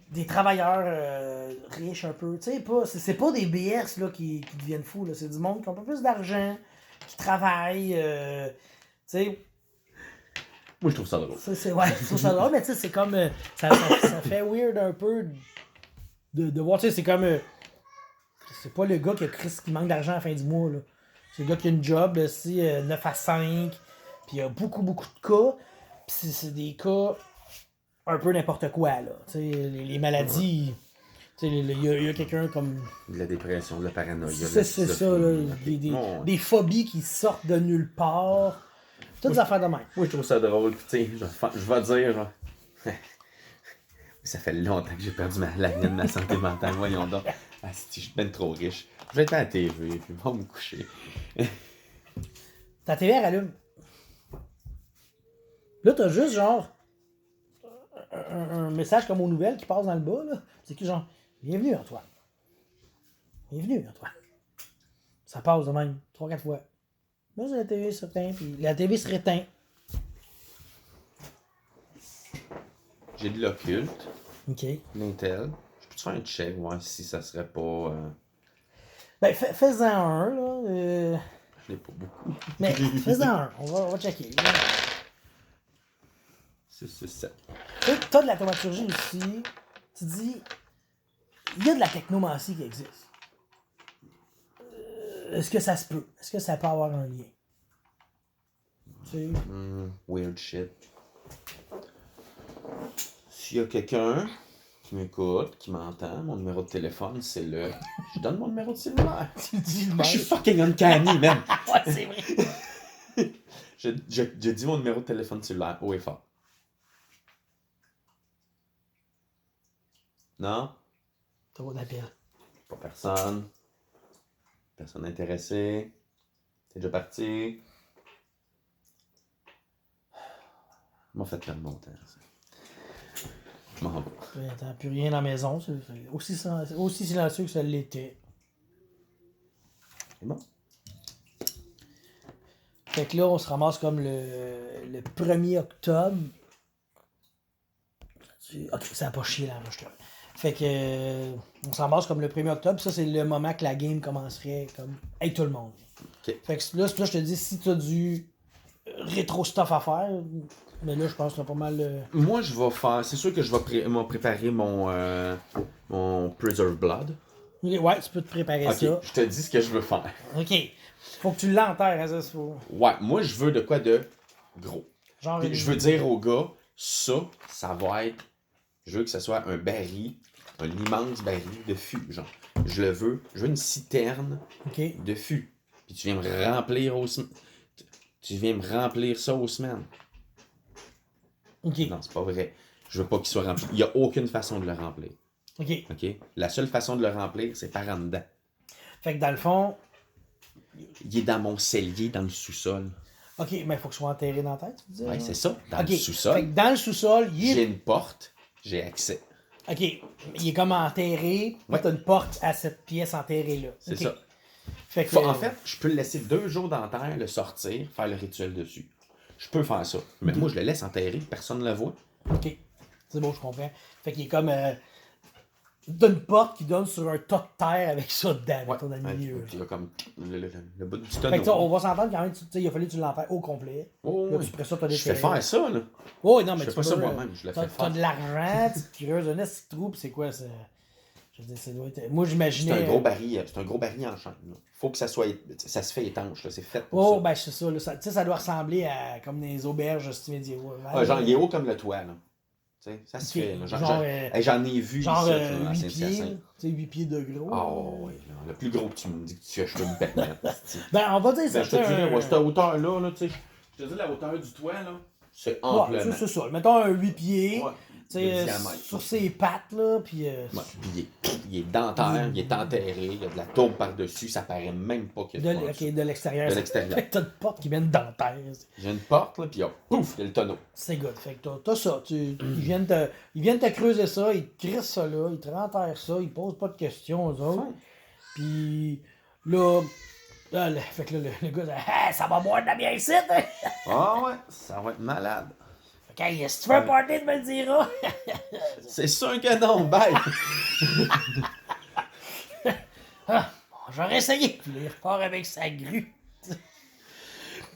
des travailleurs riches un peu. Tu sais, c'est pas des BS là, qui deviennent fous. Là. C'est du monde qui a un peu plus d'argent, qui travaille. Tu sais. Moi, je trouve ça drôle. Ouais, je trouve ça drôle, mais tu sais, c'est comme. Ça fait weird un peu de voir. Tu sais, c'est comme. C'est pas le gars qui manque d'argent à la fin du mois. Là. C'est le gars qui a une job, là, 9 à 5. Puis il y a beaucoup de cas. Puis c'est des cas un peu n'importe quoi. Là. Tu sais, les maladies. Tu sais, il y a quelqu'un comme. De la dépression, de la paranoïa. C'est ça, là. Des phobies qui sortent de nulle part. Toutes des affaires de même. Moi, je trouve ça drôle. Tu sais, je vais dire, genre. Ça fait longtemps que j'ai perdu la mienne, ma santé mentale. Voyons donc. Ah, si, je suis ben trop riche. Je vais être à la TV, puis je vais me coucher. Ta TV, elle allume. Là, t'as juste, genre, un message comme aux nouvelles qui passe dans le bas, là. C'est que, genre, bienvenue, Antoine. Bienvenue, Antoine. Ça passe de même, 3-4 fois. Là, la TV s'éteint, puis la TV se réteint. J'ai de l'occulte, OK. l'Intel. Je peux-tu faire un check, voir si ça serait pas. Ben, fais-en un, là. Je l'ai pas beaucoup. Mais fais-en un. On va checker. Là. 6, 6, 7. T'as de la thaumaturgie aussi. Tu dis, il y a de la technomancie qui existe. Est-ce que ça se peut? Est-ce que ça peut avoir un lien? Tu sais? Weird shit. S'il y a quelqu'un qui m'écoute, qui m'entend, mon numéro de téléphone, c'est le... Je donne mon numéro de cellulaire. Tu dis le Je suis même. fucking uncanny, man. Ouais, c'est vrai. Je dis mon numéro de téléphone cellulaire haut et fort. Non? Trop d'appels. Pas personne. Personne intéressée. T'es déjà parti. M'a fait perdre mon temps, ça. Je m'en vais. T'as plus rien dans la maison. C'est aussi silencieux que ça l'était. C'est bon. Fait que là, on se ramasse comme le 1er octobre. Ok, ça n'a pas chié l'enregistrement. Fait que on se ramasse comme le 1er octobre. Ça, c'est le moment que la game commencerait comme hey tout le monde. Okay. Fait que là, je te dis, si tu as du rétro stuff à faire, mais là, je pense que t'as pas mal. Moi, je vais faire. C'est sûr que je vais préparer mon Preserve Blood. Ouais, tu peux te préparer Ok, ça. je te dis ce que je veux faire. Ok. Faut que tu l'enterres, hein, ça, faut. Ouais, moi, je veux de quoi de gros. Genre. Puis, je veux dire aux gars, ça va être. Je veux que ce soit un baril, un immense baril de fût, genre. Je veux une citerne Ok. de fût. Puis tu viens me remplir Tu viens me remplir ça aux semaines. Ok. Non, c'est pas vrai. Je veux pas qu'il soit rempli. Il n'y a aucune façon de le remplir. Ok. OK? La seule façon de le remplir, c'est par en dedans. Fait que dans le fond. Il est dans mon cellier, dans le sous-sol. Ok, mais il faut que je sois enterré dans la tête, tu dis? Oui, c'est ça. Dans Ok. le sous-sol. Fait que dans le sous-sol, il J'ai est. une porte, j'ai accès. Ok. Il est comme enterré. Ouais. T'as une porte à cette pièce enterrée là. C'est Ok. ça. Fait que. En fait, je peux le laisser 2 jours dans la terre, le sortir, faire le rituel dessus. Je peux faire ça. Mais moi, je le laisse enterrer, personne ne le voit. Ok. C'est bon, je comprends. Fait qu'il est comme. T'as une porte qui donne sur un tas de terre avec ça dedans, mettons, dans le milieu. Il y a comme le bout du Fait tonneau. que ça, on va s'entendre quand même, tu sais, il a fallu que tu l'enterres au complet. Oh, Là, oui. après ça, t'as Je fais déterré. faire ça, là. Oh, non, mais Je fais tu pas peux, ça moi-même, je le fais T'as faire. de l'argent, tu creuses un petit trou, pis c'est quoi ça? Je veux dire, ça doit être. Moi, C'est j'imaginais. un gros baril en chaîne. Là. Faut que ça soit. Ça se fait étanche, là. C'est fait pour Oh, ça. ben, c'est ça, là. Tu sais, ça doit ressembler à comme des auberges médiévales. Ouais, genre, il est haut comme le toit, là. Tu sais, ça se Ok, fait, là. genre, J'en ai vu genre ici, là, à 8 pieds, Saint-Hyacinthe. tu sais, 8 pieds de gros. Oh, oui, là. Le plus gros que tu me dis que tu as, je peux me permettre. Ben, on va dire ça. Ben, je te dirais, ouais, cette hauteur-là, là, tu sais. Je te dis, la hauteur du toit, là, c'est Ouais, amplement. c'est ça. Mettons un 8 pieds. Ouais, Tu de sais, diamètre. sur ses pattes, là, puis. Ouais, puis il est dentaire, il est enterré, il y a de la tourbe par-dessus, ça paraît même pas qu'il y a de quoi en dessous. Ok, de l'extérieur. De l'extérieur. Fait que t'as une porte qui mène dans la terre. J'ai une porte, là, puis pouf, il y a le tonneau. C'est good. Fait que t'as ça. Ils viennent te creuser ça, ils te crissent ça là, ils te renterrent ça, ils posent pas de questions aux autres. Puis là, fait que là, le gars dit ah, ça va boire de la bière ici, hein? Ah ouais, ça va être malade. Fait que hey, si tu veux un party, tu me le diras. C'est sûr que non, bye! Ah, bon, j'aurais essayé. Puis là, il repart avec sa grue.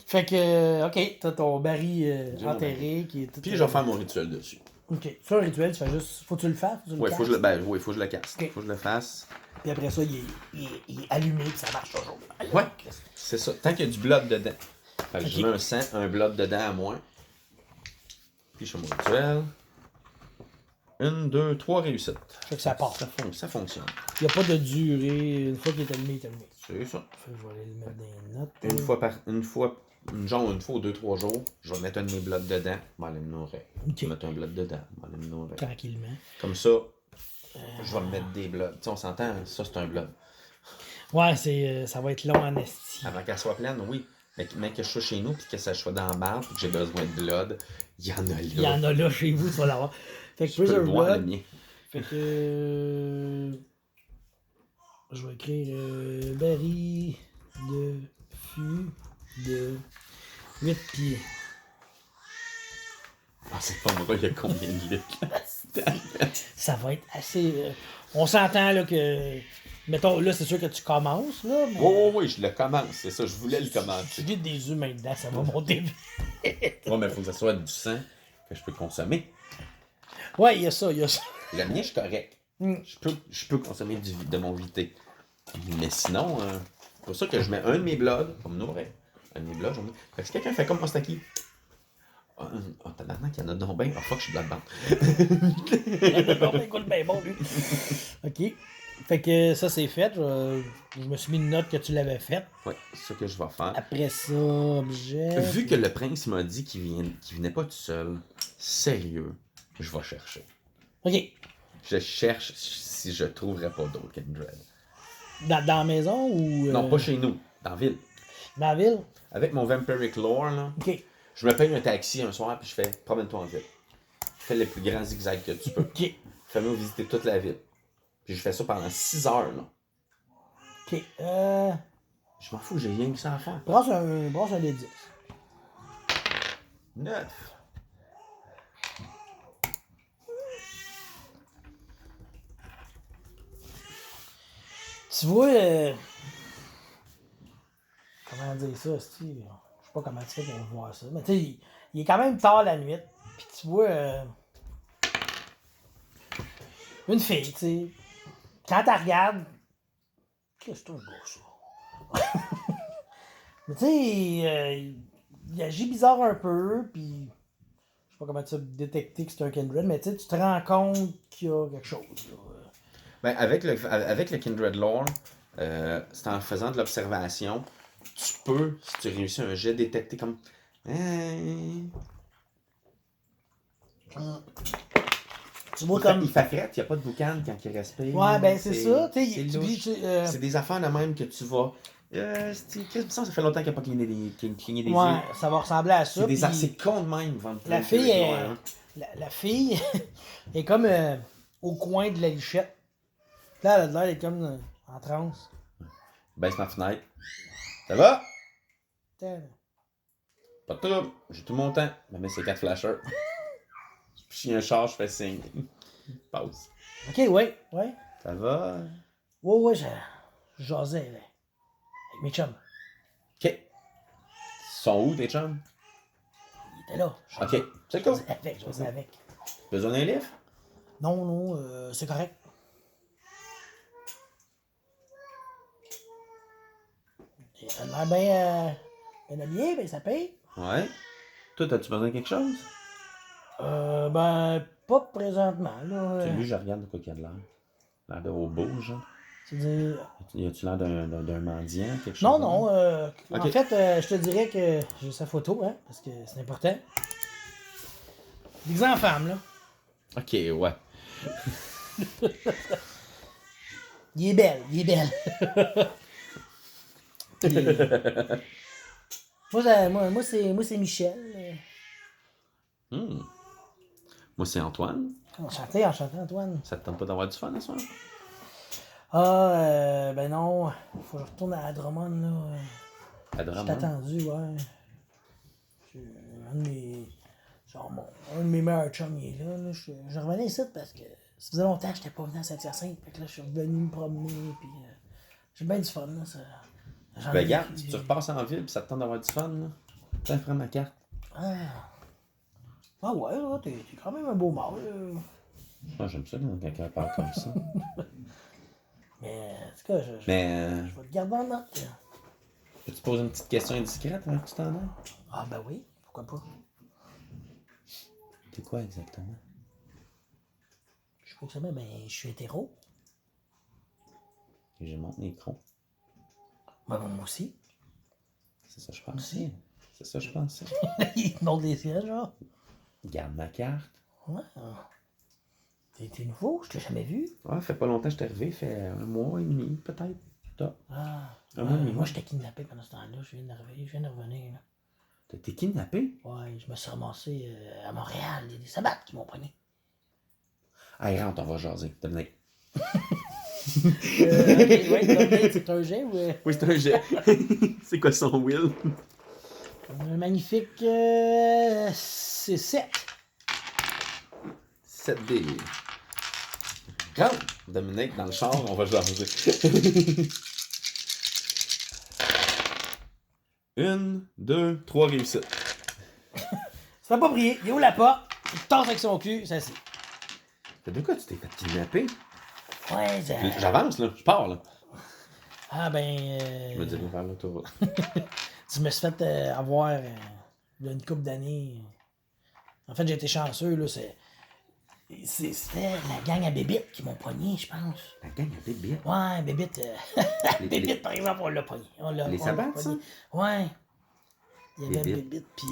Fait que, ok, t'as ton baril enterré qui est tout. Puis je vais faire mon rituel dessus. Ok, c'est un rituel, tu fais juste. Faut que tu le fasses? Ouais, faut que je le, faut que je le casse. Ok. Faut que je le fasse. Puis après ça, il est allumé, puis ça marche toujours. Ouais, c'est ça. Tant qu'il y a du blood dedans. Fait que je Ok. mets un blood dedans à moi. Puis je fais mon rituel. 1, 2, 3 réussites. Fait que ça part. Ça fonctionne. Il n'y a pas de durée. Une fois qu'il est allumé, il est allumé. C'est ça. Fait que je vais aller le mettre dans les notes. Une fois ou 2-3 jours, je vais mettre un de mes bloods dedans, je vais aller me nourrir. Ok. Je vais mettre un blood dedans, je vais aller me nourrir. Tranquillement. Comme ça, je vais me mettre des bloods. Tu sais, on s'entend, ça c'est un blood. Ouais, ça va être long en esti. Avant qu'elle soit pleine, oui. Mais que je sois chez nous, puis que ça soit dans la barre, puis que j'ai besoin de blood, il y en a là. Il y en a là chez vous, tu vas l'avoir. Fait que Je peux le Preserve boire, le Blood. mien. Fait que. Je vais écrire baril de fût de 8 pieds. Ah, c'est pas moi, il y a combien de litres? Ça va être assez. On s'entend là que. Mettons, là, c'est sûr que tu commences, là. Mais... Oui, je le commence, c'est ça, je voulais le Tu commencer. vides des humains dedans, ça va monter vite. Ouais, mais il faut que ça soit du sang. que je peux consommer. Ouais, il y a ça, il y a ça. Le mien, je suis correct. Mm. Je peux consommer de mon vité. Mais sinon, c'est pour ça que je mets un de mes blogs, comme nous, ouais. Un de mes blogs, j'en ai. Fait que si quelqu'un fait comme moi, c'est qui? Oh, tabarnak, il y en a donc bien. Oh fuck, je suis là-dedans. Écoute, ben bon, lui. OK. Fait que ça, c'est fait. Je me suis mis une note que tu l'avais faite. Ouais, c'est ça que je vais faire. Après ça, objet. Vu que le prince m'a dit qu'il venait pas tout seul, sérieux, je vais chercher. OK. Je cherche si je trouverais pas d'autres Kindred. Dans la maison ou. Non, pas chez nous, dans la ville. Dans la ville? Avec mon Vampiric Lore, là, OK. je me paye un taxi un soir puis je fais promène-toi en ville. Fais le plus grand zigzag que tu peux. OK. Fais-moi visiter toute la ville. Puis je fais ça pendant 6 heures, là. OK. Je m'en fous, j'ai rien que ça à faire. Brasse un des 10. 9. Tu vois. Comment dire ça, Steve? Je sais pas comment tu fais pour voir ça. Mais tu sais, il est quand même tard la nuit. Puis tu vois. Une fille, tu sais. Quand tu regardes. Qu'est-ce que c'est un gars, ça? Mais tu sais, il agit bizarre un peu. Puis. Je sais pas comment tu as détecté que c'est un Kindred. Mais tu te rends compte qu'il y a quelque chose. Là. Ben, avec le Kindred Lore, c'est en faisant de l'observation, tu peux, si tu réussis un jet, détecter comme. Tu vois comme. Il fait frette, il n'y a pas de boucan quand il respire. Ouais, ben c'est ça. C'est louche. C'est des affaires de même que tu vas. Ça fait longtemps qu'il n'a pas cligné des yeux. Ouais, ça va ressembler à ça. C'est con de même. La fille est. La fille est comme au coin de la lichette. Là, elle est comme en transe. Baisse ma fenêtre. Ça va? Putain. Pas de trouble. J'ai tout mon temps. Je mets ces 4 flashers. Puis si y a un char, je fais signe. Pause. Ok, ouais. Ça va? Ouais, je jasais là, avec mes chums. Ok. Ils sont où tes chums? Ils étaient là. Ok. C'est cool. Je jasais avec. Besoin d'un livre? Non, c'est correct. Ça a l'air bien habillé, ben ça paye. Ouais. Toi, as-tu besoin de quelque chose? Ben, pas présentement, là. Tu lui, je regarde de quoi qu'il y a de l'air. L'air de robot, genre. C'est-à-dire... Y a-tu l'air d'un mendiant, quelque chose? Non. Ok. En fait, je te dirais que j'ai sa photo, hein, parce que c'est important. Déguisé en femme, là. Ok, ouais. Il est belle. Puis, moi, c'est Michel. Moi, c'est Antoine. Enchanté, Antoine. Ça te tente pas d'avoir du fun ce soir? Ben non. Faut que je retourne à Drummond, là. À Drummond? Je t'ai attendu, ouais. Un de mes meilleurs chums, il est là. Je revenais ici parce que ça faisait longtemps que j'étais pas venu à Saint-Hyacinthe. Fait que là, je suis revenu me promener, puis j'ai bien du fun, là. Ben, regarde, si tu repasses en ville pis ça te tente d'avoir du fun, là, t'as prendre ma carte. Ah ouais, là, t'es quand même un beau mâle, là. Moi, j'aime ça quand quelqu'un parle comme ça. Mais, en tout cas, je Mais, vais te garder en note, là. peux-tu te poser une petite question indiscrète avant que tu t'en ailles? Ah ben oui, pourquoi pas. C'est quoi exactement? Je sais pas ben, je suis hétéro. Et je monte les crocs. Ben, moi aussi. C'est ça, je pensais. C'est ça, je pensais. Il te montre les sièges, genre. Garde ma carte. Ouais. T'es nouveau, je t'ai jamais vu. Ouais, fait pas longtemps que je suis arrivé, fait 1 mois et demi, peut-être. Top. Un mois et demi. Moi, j'étais kidnappé pendant ce temps-là, je viens de revenir, là. T'as été kidnappé? Ouais, je me suis ramassé à Montréal, il y a des sabates qui m'ont pogné. Allez, rentre, on va jaser. Dominique. Ouais, c'est un jet ou... Oui, c'est un jet. C'est quoi son will? Un magnifique... c'est 7. 7D. Rentre, Dominique, dans le char, on va jaser. 1, 2, 3 réussites. Ça va pas prier. Il est où la porte? il tasse avec son cul, ça c'est. De quoi tu t'es fait kidnapper? Ouais, J'avance, là. Je pars, là. Ah, ben. Je me dirais vers l'autoroute. Je me suis fait avoir il y a une couple d'années. En fait, j'ai été chanceux, là. C'était la gang à Bébite qui m'ont pogné, je pense. La gang à Bébite? Ouais, Bébite. Bébite, par exemple, on l'a pogné. Les sabbats, ça? Ouais. Il y avait Bébite. Bébite, puis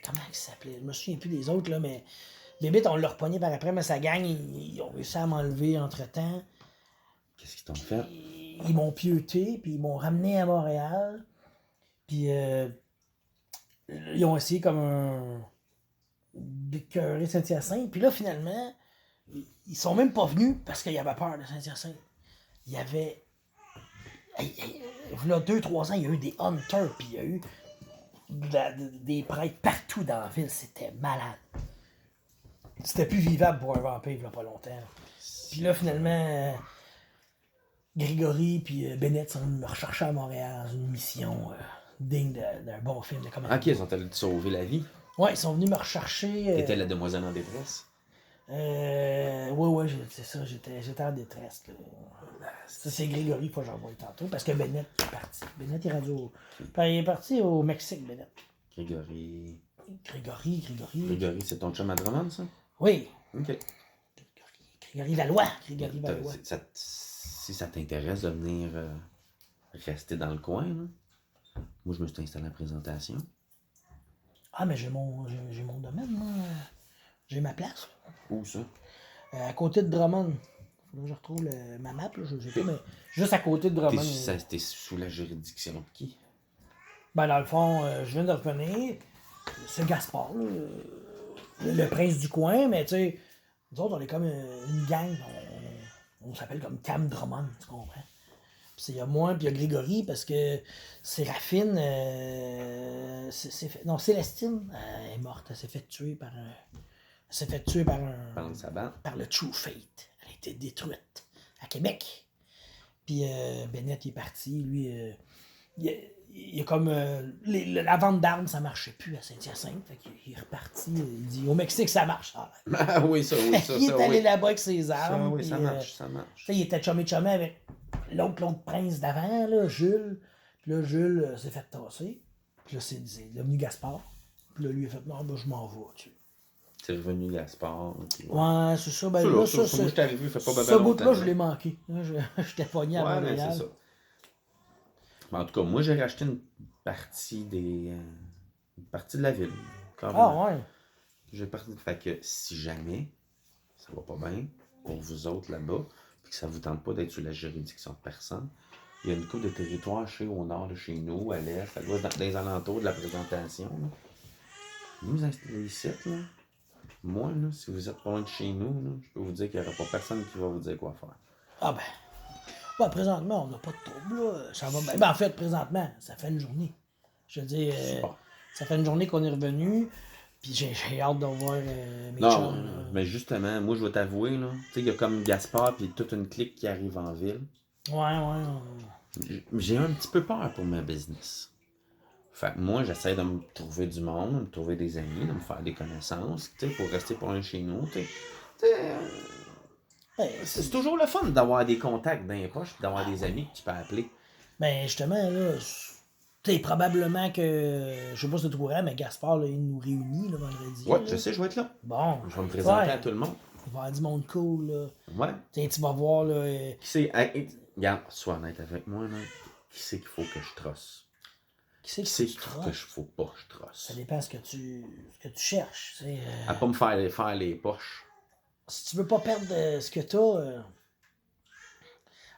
comment il s'appelait? Je me souviens plus des autres, là, mais Bébite, on l'a repogné par après, mais sa gang, ils ont réussi à m'enlever entre-temps. Qu'est-ce qu'ils t'ont fait? Ils m'ont pieuté, puis ils m'ont ramené à Montréal. Puis ils ont essayé comme un d'écœurer Saint-Hyacinthe. Puis là, finalement, ils sont même pas venus parce qu'ils avaient peur de Saint-Hyacinthe. Il y avait... Là, 2-3 ans, il y a eu des hunters, puis il y a eu des prêtres partout dans la ville. C'était malade. C'était plus vivable pour un vampire, il y a pas longtemps. Puis là, finalement... Grégory puis Bennett sont venus me rechercher à Montréal dans une mission digne d'un bon film de comédie. Ok, ils ont allés te sauver la vie. Ouais, ils sont venus me rechercher. T'étais la demoiselle en détresse. Ouais, c'est ça, j'étais en détresse. Là. Ça, c'est Grégory, faut que j'envoie tantôt, parce que Bennett est parti. Bennett est rendu il est parti au Mexique, Bennett. Grégory, c'est ton chum à Drummond, ça? Oui. Ok. Grégory Laloy. Grégory Laloy. Si ça t'intéresse de venir rester dans le coin, là, moi je me suis installé en présentation. Ah, mais j'ai mon domaine, moi. J'ai ma place. Où ça? À côté de Drummond. Là, je retrouve ma map, là, je sais pas, mais juste à côté de Drummond. T'es sous la juridiction de qui? Ben, dans le fond, je viens de revenir. C'est Gaspard, là, le prince du coin, mais tu sais, nous autres, on est comme une gang. On s'appelle comme Cam Drummond, tu comprends? Puis il y a moi, puis il y a Grégory, parce que Séraphine, non, Célestine, elle est morte. Elle s'est fait tuer par un. Par le True Fate. Elle a été détruite à Québec. Puis Bennett, il est parti. Lui, il y a comme. La vente d'armes, ça marchait plus à Saint-Hyacinthe. Fait qu'il est reparti. Il dit au Mexique, ça marche. Ah oui, ça. Il est allé là-bas avec ses armes. Ça, oui, puis, ça marche. Il était chumé avec l'autre prince d'avant, là, Jules. Puis là, Jules s'est fait tasser. Puis là, c'est devenu Gaspard. Puis là, lui, il a fait non, ben, je m'en vais. C'est revenu Gaspard. Puis, ouais, c'est ça. Ben, moi, je t'ai arrivé, il fait pas ce bout-là, je l'ai manqué. J'étais pogné à Montréal. Ouais, c'est ça. Mais en tout cas, moi, j'ai racheté une partie de la ville. Ah ouais. Fait que si jamais ça va pas bien pour vous autres là-bas, puis que ça vous tente pas d'être sous la juridiction de personne, il y a une coupe de territoire au nord de chez nous, à l'est, à l'ouest, dans les alentours de la présentation. Là. Nous installer ici, là. Moi, là, si vous êtes pas loin de chez nous, là, je peux vous dire qu'il n'y aura pas personne qui va vous dire quoi faire. Ah ben. Ben, présentement, on n'a pas de trouble, là. Ça va bien. Ben, en fait, présentement, ça fait une journée. Je veux dire, ça fait une journée qu'on est revenu, puis j'ai hâte de voir mes chums. Mais justement, moi, je vais t'avouer, là, tu sais, il y a comme Gaspard puis toute une clique qui arrive en ville. Ouais. J'ai un petit peu peur pour ma business. Fait que moi, j'essaie de me trouver du monde, de me trouver des amis, de me faire des connaissances, tu sais, pour rester pour un chez nous, tu sais. C'est toujours le fun d'avoir des contacts dans les poches, d'avoir des amis que tu peux appeler. Ben, justement, là, tu sais, probablement que, je sais pas si tu es au courant, mais Gaspard, là, il nous réunit, le vendredi. Ouais, là. je sais, je vais être là. Bon. Je vais me présenter à tout le monde. Il va y avoir du monde cool, là. Ouais. Tu sais, tu vas voir, là. Qui c'est, regarde, sois honnête avec moi, là. Qui c'est qu'il faut que je trosse? Qui c'est qu'il faut pas que je trosse? Ça dépend de ce que tu cherches. À pas me faire les poches. Si tu veux pas perdre ce que t'as,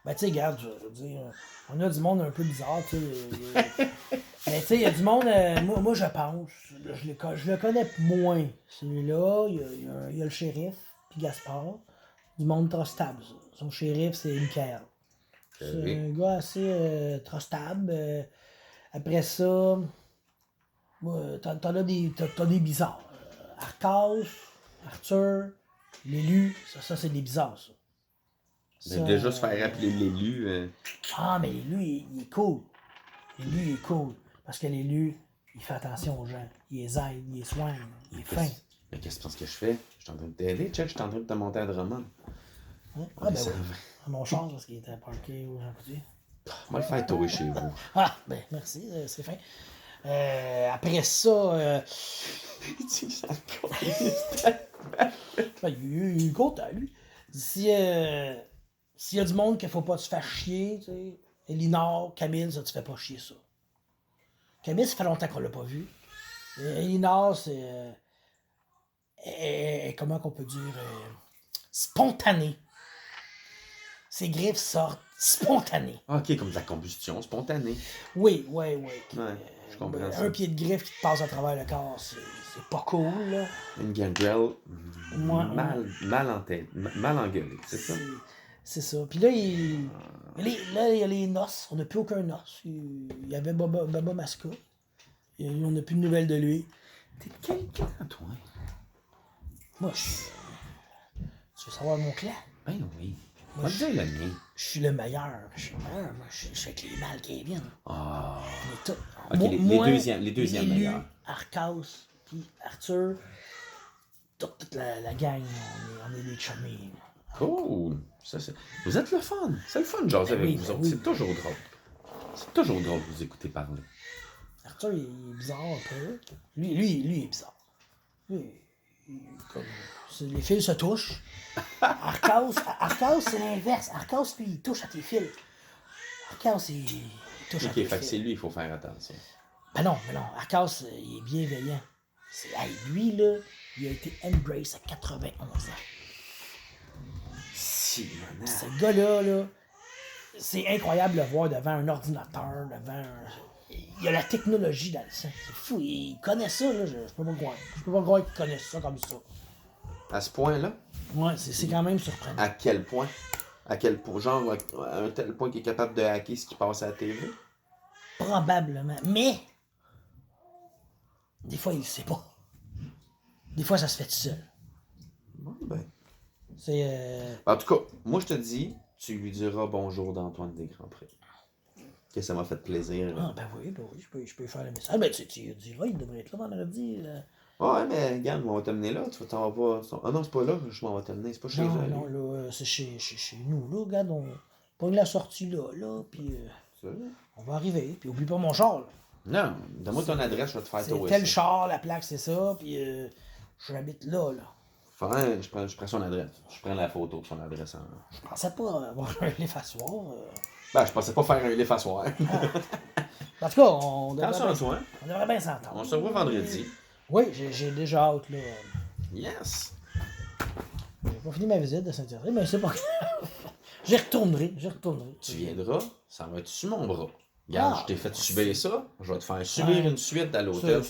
ben tu sais, regarde, je veux dire, on a du monde un peu bizarre, tu sais. Mais tu sais, il y a du monde, moi je pense, je le connais moins. Celui-là, il y a le shérif, puis Gaspard. Du monde trustable, ça. Son shérif, c'est Michael. C'est un gars assez trustable. Après ça, t'en as des bizarres. Arcas, Arthur, l'élu, ça c'est des bizarres, ça. Déjà se faire appeler l'élu. Ah, mais l'élu, il est cool. L'élu, il est cool. Parce que l'élu, il fait attention aux gens. Il les aide, il les soigne, il est fin. Mais qu'est-ce que tu penses que je fais? Je suis en train de t'aider, check, je suis en train de te monter à Drummond. Hein? On Ah, ben descend. oui. Mon char, parce qu'il était parké ou j'en peux dire. Moi, le faire tourer chez vous. Ah, ben merci, c'est fin. Après ça, Il dit que ça colle. ben, il est content, lui. S'il y a du monde qu'il faut pas te faire chier, tu sais, Elinor, Camille, ça, tu fais pas chier ça. Camille, ça fait longtemps qu'on l'a pas vu. Elinor, c'est. Comment qu'on peut dire spontané. Ses griffes sortent spontanées. Ok, comme de la combustion spontanée. Oui. Ouais, je comprends ça. Un pied de griffe qui te passe à travers le corps, c'est pas cool, là. Une gangrel Moi, mal en tête, mal engueulée, c'est ça? C'est ça. Puis là, il y a les noces. On n'a plus aucun os. Il y avait Baba Masca. On n'a plus de nouvelles de lui. T'es quelqu'un, toi? Moi, tu veux savoir mon clan? Ben oui. Moi, Moi, je dis le mien. Je suis le meilleur. Je suis le meilleur. Moi, je suis avec les mâles qui viennent. Ah. On est tous. Ok, les deuxièmes Élu, meilleurs. Arcas, puis Arthur. Toute la gang, on est des chummies. Cool. Ça, vous êtes le fun. C'est le fun de jaser avec vous autres. Oui. C'est toujours drôle. C'est toujours drôle de vous écouter parler. Arthur, il est bizarre un peu. Lui, il est bizarre. Lui, les fils se touchent. Arcas, c'est l'inverse. Arcas, lui, il touche à tes fils. Arcas, il touche à Ok, tes fait que fils. c'est lui, il faut faire attention. Ben non. Arcas, il est bienveillant. Lui, là, il a été embrace à 91 ans. Si, maintenant. Ce gars-là, c'est incroyable de le voir devant un ordinateur, Il y a la technologie dans le sang. C'est fou. Il connaît ça, là. Je peux pas croire. Je peux pas croire qu'il connaisse ça comme ça. À ce point-là? Ouais, c'est quand même surprenant. À quel point? À quel point? Genre, à un tel point qu'il est capable de hacker ce qui passe à la TV? Probablement. Mais, des fois, il le sait pas. Des fois, ça se fait tout seul. Bon, ben. C'est. En tout cas, moi, je te dis, tu lui diras bonjour d'Antoine des Grands Prix. Que ça m'a fait plaisir. Ah, ben oui, je peux faire le message. Ben, tu diras, il devrait être là vendredi. Ouais, mais regarde, on va t'amener là. Tu vas t'en vas pas. Ah non, c'est pas là, je m'en vais t'amener. C'est pas chez eux. Non, là, c'est chez nous, là. Regarde, on pogne la sortie là, puis Ça? on va arriver. Puis oublie pas mon char, là. Non, donne-moi ton adresse, je vais te faire C'est tour tel ici. char, la plaque, c'est ça, puis j'habite là. Enfin, je prends son adresse. Je prends la photo de son adresse. Je pensais pas avoir un l'effaçoir. Ben, je pensais pas faire un livre à soir. En tout cas, on Attention à devrait, toi. on devrait bien s'entendre. On se revoit vendredi. Oui, j'ai déjà hâte, là. Yes! J'ai pas fini ma visite de Saint-Thierry, mais c'est pas grave. J'y retournerai. Tu viendras, ça va être sur mon bras. Regarde, je t'ai fait subir ça. Je vais te faire subir une suite à l'hôtel.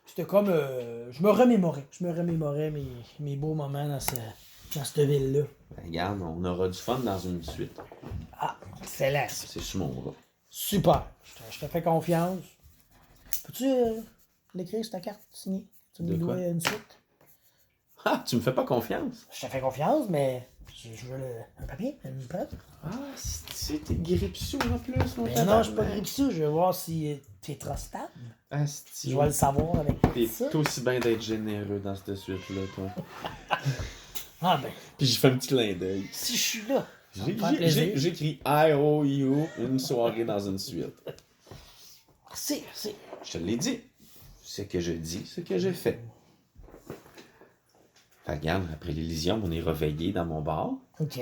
C'était comme... je me remémorais mes beaux moments dans cette ville-là. Ben, regarde, on aura du fun dans une suite. Ah, excellent. Ça. C'est sur mon bras. Super. Je te fais confiance. Peux-tu l'écrire sur ta carte signée? Tu De me quoi? dois une suite? Ah, tu me fais pas confiance? Je te fais confiance, mais je veux un papier, une preuve. Ah, c'était grippe-sous en plus, mon Ben non, je suis pas grippe-sous. Je veux voir si t'es trop stable. Ah, Je vais le savoir avec ça. T'es aussi bien d'être généreux dans cette suite-là, toi. Ah ben, Puis j'ai fait un petit clin d'œil. si je suis là, ça va me faire plaisir. J'écris I.O.U. une soirée dans une suite. Merci. Je te l'ai dit. Ce que je dis, ce que j'ai fait. Fait que regarde, après l'Elysium, on est réveillé dans mon bar. OK.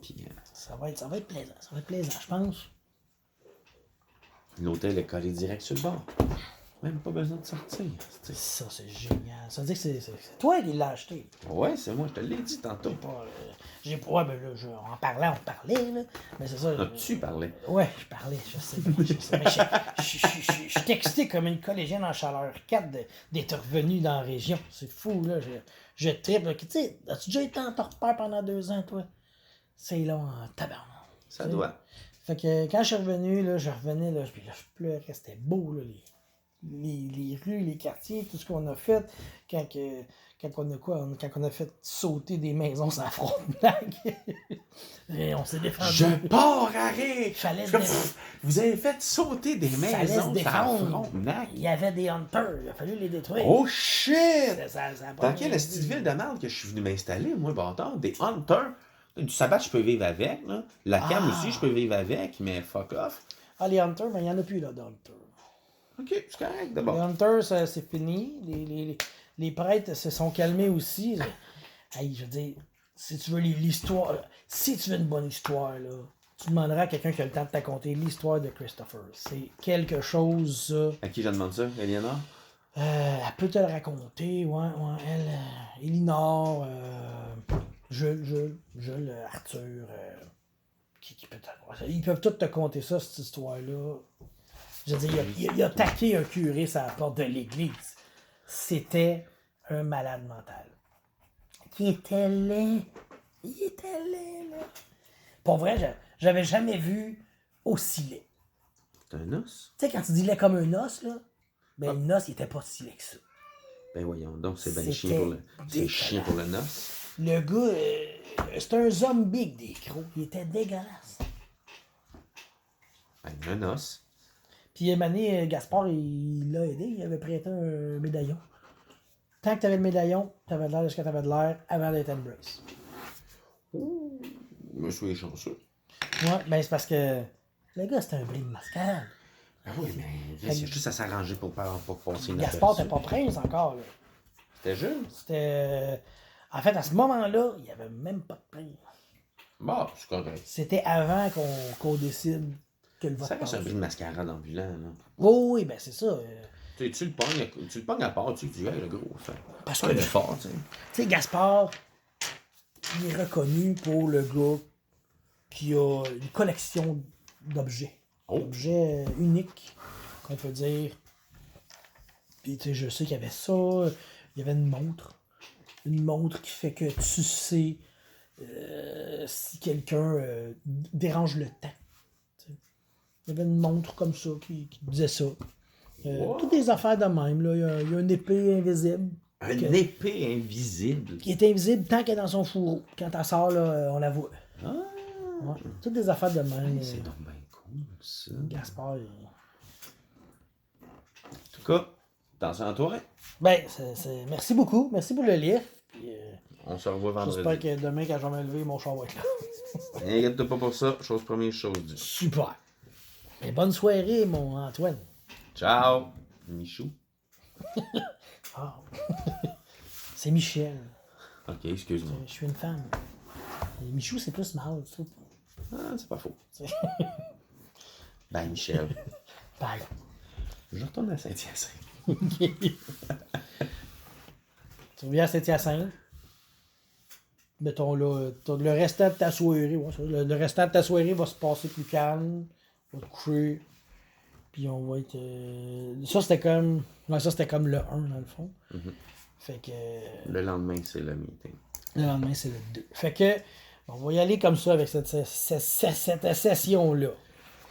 Puis Ça va être plaisant, je pense. l'hôtel est collé direct sur le bar. Même pas besoin de sortir. C'est- Ça, c'est génial. Ça veut dire que c'est toi qui l'as acheté. Ouais, c'est moi, je te l'ai dit tantôt. Ouais, ben là, on parlait, là. Mais c'est ça. Ah, tu parlais. Ouais, je parlais, je sais. Mais je suis excité comme une collégienne en chaleur 4 d'être revenu dans la région. C'est fou, là. Je tripe. Tu sais, as-tu déjà été en torpeur pendant 2 ans, toi? C'est long en tabarnak. Ça doit. Fait que quand je suis revenu, là, je revenais, là, puis là, je pleurais. C'était beau, là. les rues, les quartiers, tout ce qu'on a fait, quand on a quoi? Quand on a fait sauter des maisons sans Frontenac. Et on s'est défendu. Je pars à rire! Fallait se Comme, défendre. vous avez fait sauter des Fallait se maisons dans défendre. Frontenac. Il y avait des hunters, il a fallu les détruire. Oh shit! Ça a pas Dans quelle bien petite été. ville de merde que je suis venu m'installer, moi, bâtard? Des hunters? Du sabbat, je peux vivre avec, là. La cam aussi, je peux vivre avec, mais fuck off. Ah, les hunters, mais il n'y en a plus, là, d'hunters. Ok, c'est correct, Les d'abord. hunters, c'est fini. Les prêtres se sont calmés aussi. Hey, je veux dire, si tu veux l'histoire, si tu veux une bonne histoire, là, tu demanderas à quelqu'un qui a le temps de te raconter l'histoire de Christopher. C'est quelque chose, ça. À qui je demande ça, Eleanor? Elle peut te le raconter, ouais, elle, Elinor, Jules, Arthur, qui peut te... Ils peuvent tous te conter ça, cette histoire-là. Je veux dire, il a taqué un curé sur la porte de l'église. C'était un malade mental. Il était laid. Il était laid, là. Pour vrai, j'avais jamais vu aussi laid. C'est un os? Tu sais, quand tu dis laid comme un os, là, ben le os, il était pas si laid que ça. Ben voyons donc, c'est bien C'était chien pour le... C'est dégueulasse. chien pour le noce. Le gars, c'est un zombie avec des crocs. Il était dégueulasse. Ben, un os. Puis Mané, Gaspard, il l'a aidé. Il avait prêté un médaillon. Tant que t'avais le médaillon, t'avais l'air de ce que t'avais de l'air avant d'être Embrace. Ouh, monsieur est chanceux. Ouais, ben c'est parce que le gars, c'était un bris de mascarade. Ah oui, mais c'est juste à s'arranger pour pas passer une Gaspard t'es pas prince encore, là. C'était jeune? C'était... En fait, à ce moment-là, il n'y avait même pas de prince. Bon, c'est correct. C'était avant qu'on décide que le vote Ça reste passe. un bris de mascarade ambulant, là. Oui, ben c'est ça. Tu le pognes à part, tu dis, hey, le gros, fait. Parce Fais que- un effort, tu sais. Tu sais, Gaspard, il est reconnu pour le gars qui a une collection d'objets. Oh. D'objets uniques, qu'on peut dire. Puis, tu sais, je sais qu'il y avait ça. Il y avait une montre. Une montre qui fait que tu sais si quelqu'un dérange le temps. Tu sais. Il y avait une montre comme ça qui disait ça. Wow. Toutes des affaires de même. Là. Il y a une épée invisible. Une épée invisible. Qui est invisible tant qu'elle est dans son fourreau. Quand elle sort, là, on la voit. Ah, Ouais. Toutes des affaires de même. c'est donc bien cool, ça. Gaspard. En tout cas, dans un tour, Ben, merci beaucoup. Merci pour le livre. Puis, on se revoit j'espère vendredi. que demain, quand je vais me lever, mon char va être là. Inquiète-toi pas pour ça, chose première, chose due. Super. Et bonne soirée, mon Antoine. Ciao, Michou. Ah. C'est Michel. Ok, excuse-moi. Je suis une femme. Et Michou, c'est plus mâle, je trouve. Ah, c'est pas faux. Ben, Michel, Bye. je retourne à Saint-Hyacinthe. Tu reviens à Saint-Hyacinthe. Mettons là, le restant de ta soirée, ouais, ça, le restant de ta soirée va se passer plus calme. On va te coucher. Puis on va être. Ça c'était comme. Ouais, ça c'était comme le 1 dans le fond. Fait que. Le lendemain, c'est le meeting. Le lendemain, c'est le 2. Fait que. On va y aller comme ça avec cette session-là.